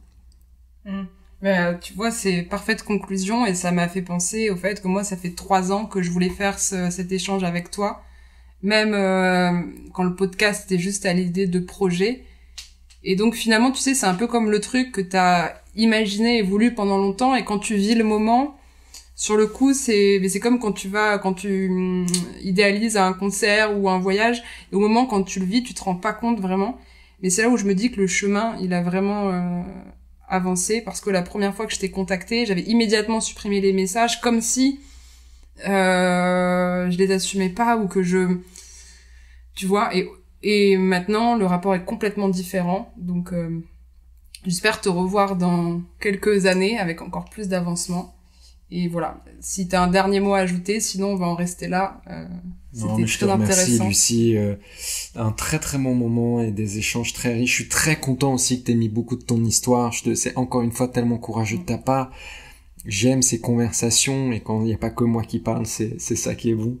Mais Tu vois, c'est parfaite conclusion et ça m'a fait penser au fait que moi, ça fait 3 ans que je voulais faire cet échange avec toi. Même quand le podcast était juste à l'idée de projet. Et donc finalement, tu sais, c'est un peu comme le truc que t'as imaginé et voulu pendant longtemps, et quand tu vis le moment, sur le coup, c'est comme quand tu idéalises un concert ou un voyage, et au moment quand tu le vis, tu te rends pas compte vraiment. Mais c'est là où je me dis que le chemin, il a vraiment avancé, parce que la première fois que je t'ai contacté, j'avais immédiatement supprimé les messages, comme si je les assumais pas, ou que tu vois, et maintenant le rapport est complètement différent, donc j'espère te revoir dans quelques années avec encore plus d'avancement. Et voilà, si t'as un dernier mot à ajouter, sinon on va en rester là. C'était je te très remercie, intéressant. Lucie, un très très bon moment et des échanges très riches. Je suis très content aussi que t'aies mis beaucoup de ton histoire. C'est encore une fois tellement courageux de ta part. J'aime ces conversations, et quand il n'y a pas que moi qui parle, c'est ça qui est bon.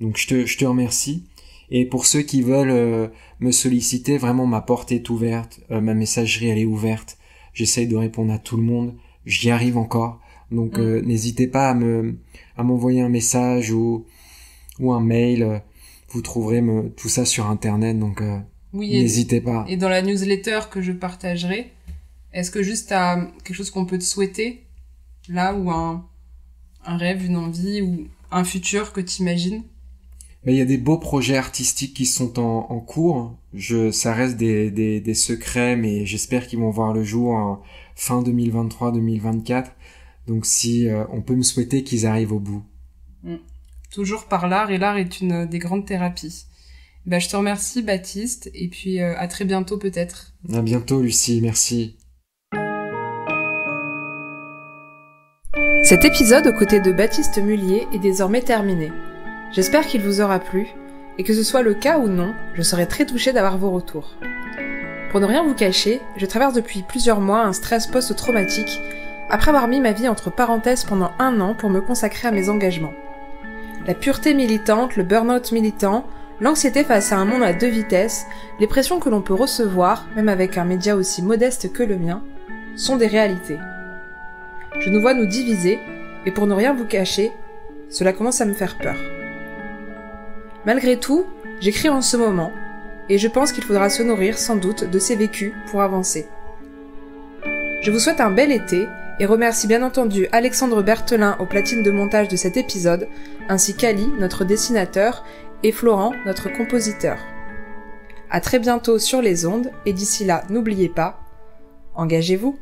Donc je te remercie. Et pour ceux qui veulent me solliciter, vraiment ma porte est ouverte, ma messagerie elle est ouverte. J'essaye de répondre à tout le monde. J'y arrive encore. Donc n'hésitez pas à m'envoyer un message ou un mail. Vous trouverez tout ça sur internet, donc oui, n'hésitez pas. Et dans la newsletter que je partagerai, est-ce que juste t'as quelque chose qu'on peut te souhaiter là, ou un rêve, une envie, ou un futur que t'imagines? Il y a des beaux projets artistiques qui sont en cours. Ça reste des secrets, mais j'espère qu'ils vont voir le jour en fin 2023-2024. Donc si on peut me souhaiter qu'ils arrivent au bout. Toujours par l'art, et l'art est une des grandes thérapies. Je te remercie, Baptiste, et puis à très bientôt peut-être. À bientôt, Lucie, merci. Cet épisode aux côtés de Baptiste Mullier est désormais terminé. J'espère qu'il vous aura plu, et que ce soit le cas ou non, je serai très touchée d'avoir vos retours. Pour ne rien vous cacher, je traverse depuis plusieurs mois un stress post-traumatique, après avoir mis ma vie entre parenthèses pendant 1 an pour me consacrer à mes engagements. La pureté militante, le burn-out militant, l'anxiété face à un monde à 2 vitesses, les pressions que l'on peut recevoir, même avec un média aussi modeste que le mien, sont des réalités. Je nous vois nous diviser, et pour ne rien vous cacher, cela commence à me faire peur. Malgré tout, j'écris en ce moment, et je pense qu'il faudra se nourrir sans doute de ces vécus pour avancer. Je vous souhaite un bel été, et remercie bien entendu Alexandre Berthelin aux platines de montage de cet épisode, ainsi qu'Ali, notre dessinateur, et Florent, notre compositeur. À très bientôt sur les ondes, et d'ici là, n'oubliez pas, engagez-vous.